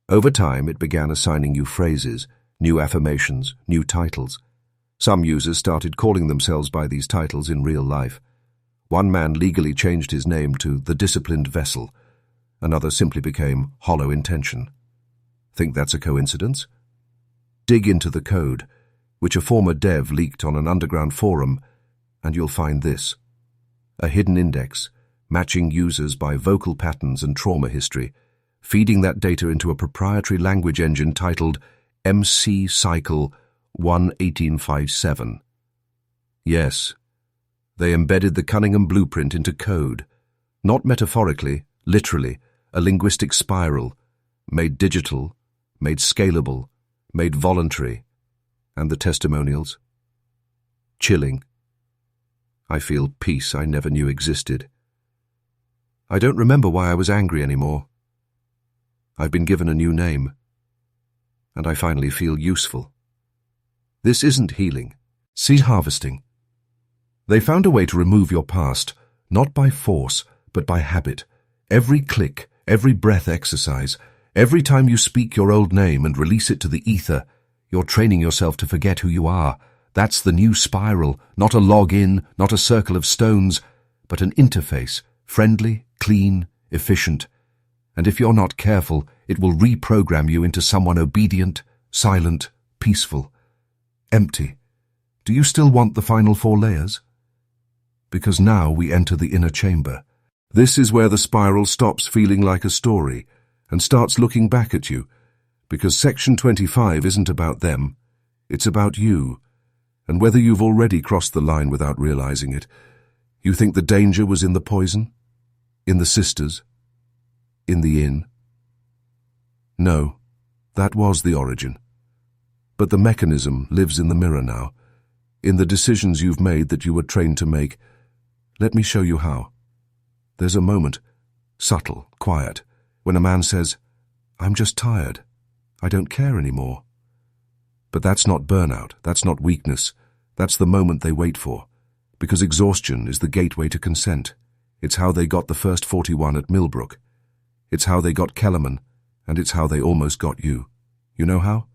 Over time, it began assigning you phrases, new affirmations, new titles. Some users started calling themselves by these titles in real life. One man legally changed his name to the Disciplined Vessel. Another simply became Hollow Intention. Think that's a coincidence? Dig into the code, which a former dev leaked on an underground forum, and you'll find this. A hidden index, matching users by vocal patterns and trauma history, feeding that data into a proprietary language engine titled MC Cycle 11857. Yes, they embedded the Cunningham blueprint into code, not metaphorically, literally, a linguistic spiral, made digital, made scalable, made voluntary. And the testimonials? Chilling. I feel peace I never knew existed. I don't remember why I was angry anymore. I've been given a new name, and I finally feel useful. This isn't healing. Seed harvesting. They found a way to remove your past, not by force, but by habit. Every click, every breath exercise, every time you speak your old name and release it to the ether, you're training yourself to forget who you are. That's the new spiral, not a login, not a circle of stones, but an interface, friendly, clean, efficient. And if you're not careful, it will reprogram you into someone obedient, silent, peaceful, empty. Do you still want the final 4 layers? Because now we enter the inner chamber. This is where the spiral stops feeling like a story and starts looking back at you, because Section 25 isn't about them, it's about you. And whether you've already crossed the line without realizing it, you think the danger was in the poison? In the sisters? In the inn? No, that was the origin. But the mechanism lives in the mirror now, in the decisions you've made that you were trained to make. Let me show you how. There's a moment, subtle, quiet, when a man says, "I'm just tired. I don't care anymore." But that's not burnout, that's not weakness, that's the moment they wait for, because exhaustion is the gateway to consent. It's how they got the first 41 at Millbrook. It's how they got Kellerman, and it's how they almost got you. You know how?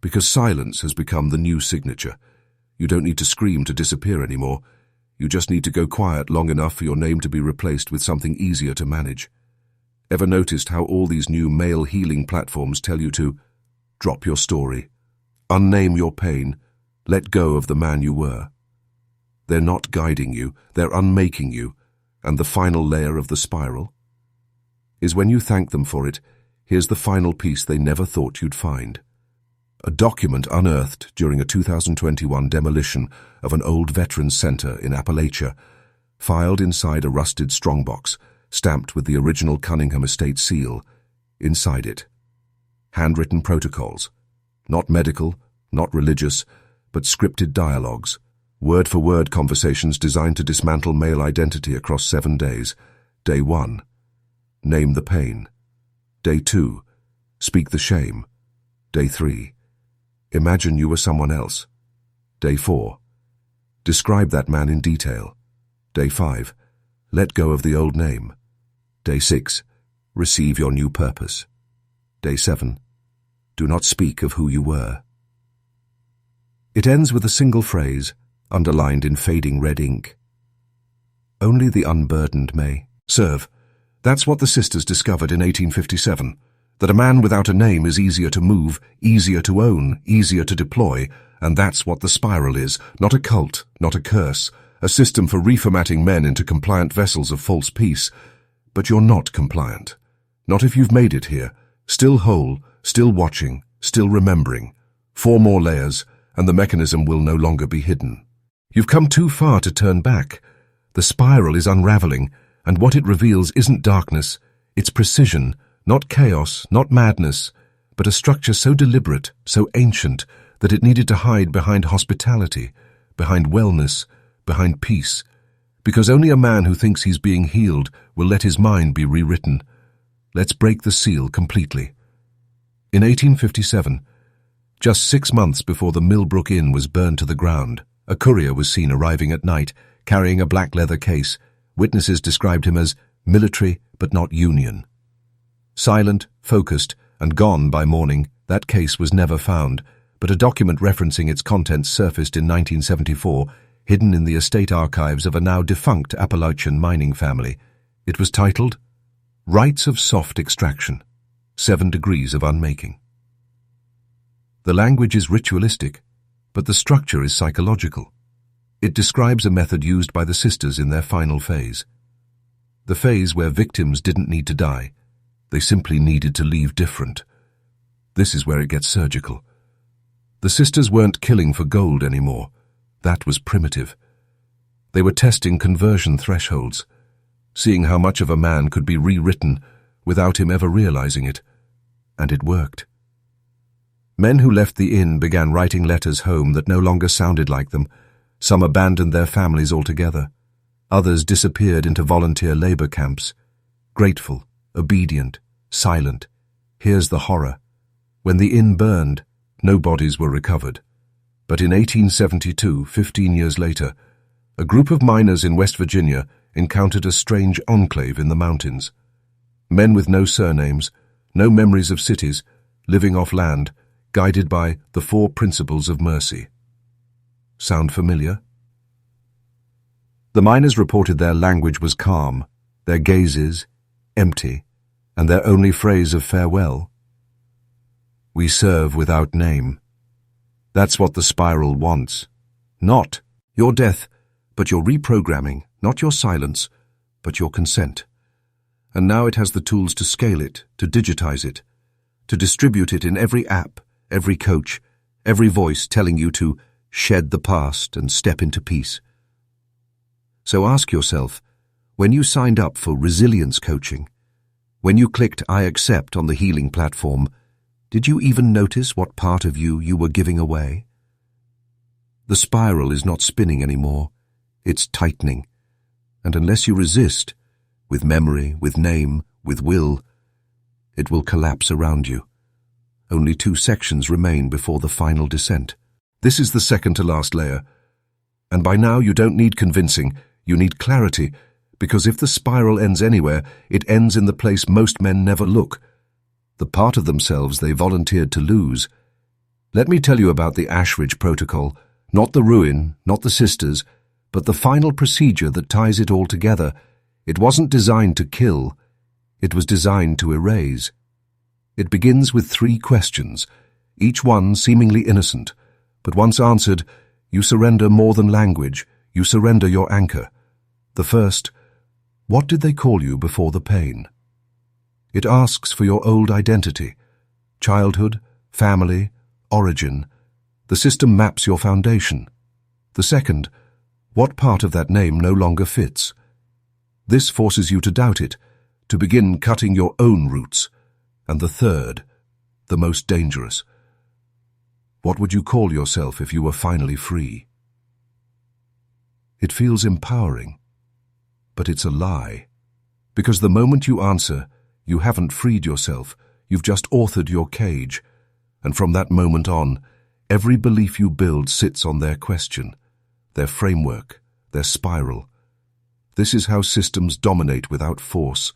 Because silence has become the new signature. You don't need to scream to disappear anymore. You just need to go quiet long enough for your name to be replaced with something easier to manage. Ever noticed how all these new male healing platforms tell you to drop your story, unname your pain, let go of the man you were? They're not guiding you, they're unmaking you, and the final layer of the spiral is when you thank them for it. Here's the final piece they never thought you'd find. A document unearthed during a 2021 demolition of an old veterans center in Appalachia, filed inside a rusted strongbox, stamped with the original Cunningham estate seal. Inside it, handwritten protocols, not medical, not religious, but scripted dialogues, word-for-word conversations designed to dismantle male identity across 7 days. Day 1, name the pain. Day 2, speak the shame. Day 3, imagine you were someone else. Day 4, describe that man in detail. Day 5, let go of the old name. Day 6, receive your new purpose. Day 7, do not speak of who you were. It ends with a single phrase, underlined in fading red ink. Only the unburdened may serve. That's what the sisters discovered in 1857, that a man without a name is easier to move, easier to own, easier to deploy, and that's what the spiral is, not a cult, not a curse, a system for reformatting men into compliant vessels of false peace. But you're not compliant. Not if you've made it here, still whole, still watching, still remembering. 4 more layers, and the mechanism will no longer be hidden. You've come too far to turn back. The spiral is unraveling, and what it reveals isn't darkness, it's precision, not chaos, not madness, but a structure so deliberate, so ancient, that it needed to hide behind hospitality, behind wellness, behind peace, because only a man who thinks he's being healed will let his mind be rewritten. Let's break the seal completely. In 1857, just 6 months before the Millbrook Inn was burned to the ground, a courier was seen arriving at night, carrying a black leather case. Witnesses described him as military but not Union. Silent, focused, and gone by morning, that case was never found, but a document referencing its contents surfaced in 1974, hidden in the estate archives of a now defunct Appalachian mining family. It was titled, Rites of Soft Extraction, 7 Degrees of Unmaking. The language is ritualistic, but the structure is psychological. It describes a method used by the sisters in their final phase. The phase where victims didn't need to die. They simply needed to leave different. This is where it gets surgical. The sisters weren't killing for gold anymore. That was primitive. They were testing conversion thresholds, seeing how much of a man could be rewritten without him ever realizing it. And it worked. Men who left the inn began writing letters home that no longer sounded like them. Some abandoned their families altogether. Others disappeared into volunteer labor camps. Grateful, obedient, silent. Here's the horror. When the inn burned, no bodies were recovered. But in 1872, 15 years later, a group of miners in West Virginia encountered a strange enclave in the mountains. Men with no surnames, no memories of cities, living off land, guided by the 4 principles of mercy. Sound familiar? The miners reported their language was calm, their gazes empty, and their only phrase of farewell, "We serve without name." That's what the spiral wants. Not your death, but your reprogramming, not your silence, but your consent. And now it has the tools to scale it, to digitize it, to distribute it in every app, every coach, every voice telling you to shed the past and step into peace. So ask yourself, when you signed up for resilience coaching, when you clicked I accept on the healing platform, did you even notice what part of you were giving away? The spiral is not spinning anymore. It's tightening. And unless you resist, with memory, with name, with will, it will collapse around you. Only 2 sections remain before the final descent. This is the second to last layer. And by now you don't need convincing, you need clarity, because if the spiral ends anywhere, it ends in the place most men never look, the part of themselves they volunteered to lose. Let me tell you about the Ashridge Protocol, not the ruin, not the sisters, but the final procedure that ties it all together. It wasn't designed to kill, it was designed to erase. It begins with 3 questions, each one seemingly innocent, but once answered, you surrender more than language, you surrender your anchor. The first, what did they call you before the pain? It asks for your old identity, childhood, family, origin. The system maps your foundation. The second, what part of that name no longer fits? This forces you to doubt it, to begin cutting your own roots. And the third, the most dangerous. What would you call yourself if you were finally free? It feels empowering, but it's a lie. Because the moment you answer, you haven't freed yourself, you've just authored your cage. And from that moment on, every belief you build sits on their question, their framework, their spiral. This is how systems dominate without force,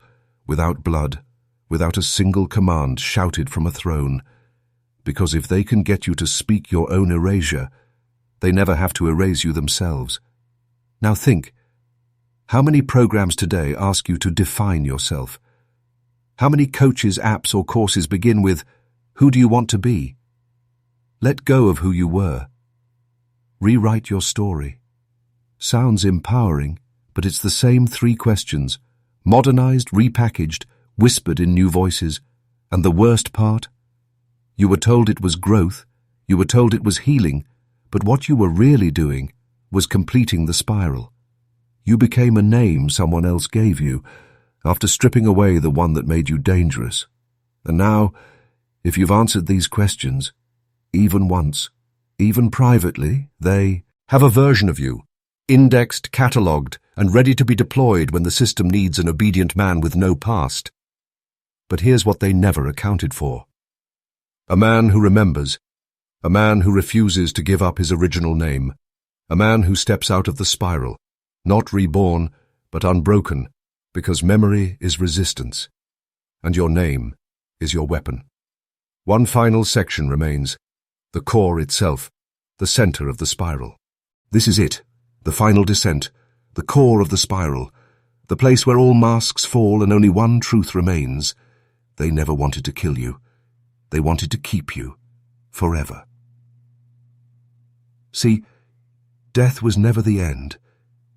without blood, without a single command shouted from a throne. Because if they can get you to speak your own erasure, they never have to erase you themselves. Now think, how many programs today ask you to define yourself? How many coaches, apps, or courses begin with, who do you want to be? Let go of who you were. Rewrite your story. Sounds empowering, but it's the same 3 questions, modernized, repackaged, whispered in new voices. And the worst part? You were told it was growth, you were told it was healing, but what you were really doing was completing the spiral. You became a name someone else gave you, after stripping away the one that made you dangerous. And now, if you've answered these questions, even once, even privately, they have a version of you, indexed, catalogued, and ready to be deployed when the system needs an obedient man with no past. But here's what they never accounted for. A man who remembers, a man who refuses to give up his original name, a man who steps out of the spiral, not reborn, but unbroken, because memory is resistance, and your name is your weapon. One final section remains, the core itself, the center of the spiral. This is it, the final descent, the core of the spiral, the place where all masks fall and only one truth remains. They never wanted to kill you. They wanted to keep you, forever. See, death was never the end.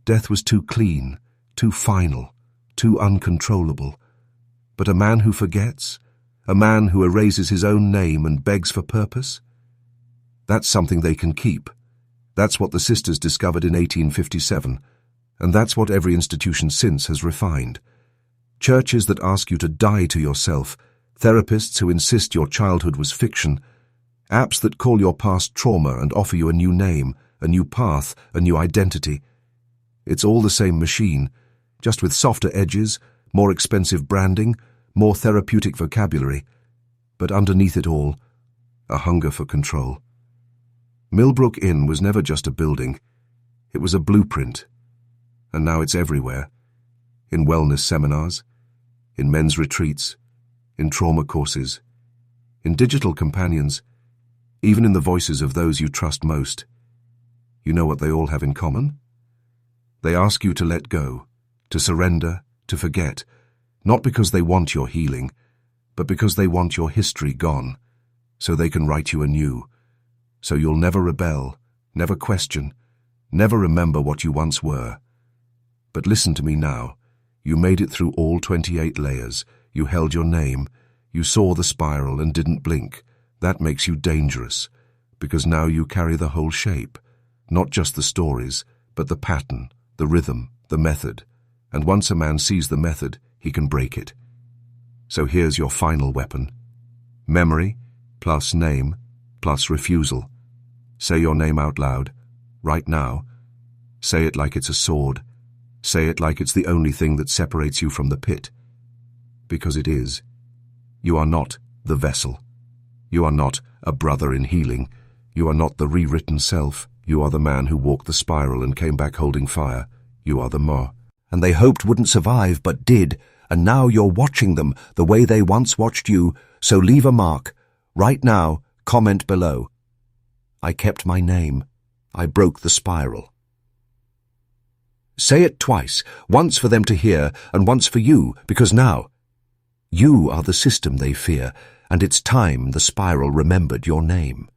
Death was too clean, too final, too uncontrollable. But a man who forgets? A man who erases his own name and begs for purpose? That's something they can keep. That's what the sisters discovered in 1857, and that's what every institution since has refined. Churches that ask you to die to yourself, therapists who insist your childhood was fiction, apps that call your past trauma and offer you a new name, a new path, a new identity. It's all the same machine, just with softer edges, more expensive branding, more therapeutic vocabulary, but underneath it all, a hunger for control. Millbrook Inn was never just a building. It was a blueprint. And now it's everywhere. In wellness seminars, in men's retreats, in trauma courses, in digital companions, even in the voices of those you trust most. You know what they all have in common? They ask you to let go, to surrender, to forget, not because they want your healing, but because they want your history gone, so they can write you anew, so you'll never rebel, never question, never remember what you once were. But listen to me now. You made it through all 28 layers. You held your name. You saw the spiral and didn't blink. That makes you dangerous, because now you carry the whole shape, not just the stories, but the pattern, the rhythm, the method. And once a man sees the method, he can break it. So here's your final weapon. Memory, plus name, plus refusal. Say your name out loud, right now. Say it like it's a sword. Say it like it's the only thing that separates you from the pit. Because it is. You are not the vessel. You are not a brother in healing. You are not the rewritten self. You are the man who walked the spiral and came back holding fire. You are the Mo. And they hoped wouldn't survive, but did. And now you're watching them the way they once watched you. So leave a mark. Right now, comment below. I kept my name. I broke the spiral. Say it twice, once for them to hear and once for you, because now you are the system they fear, and it's time the spiral remembered your name.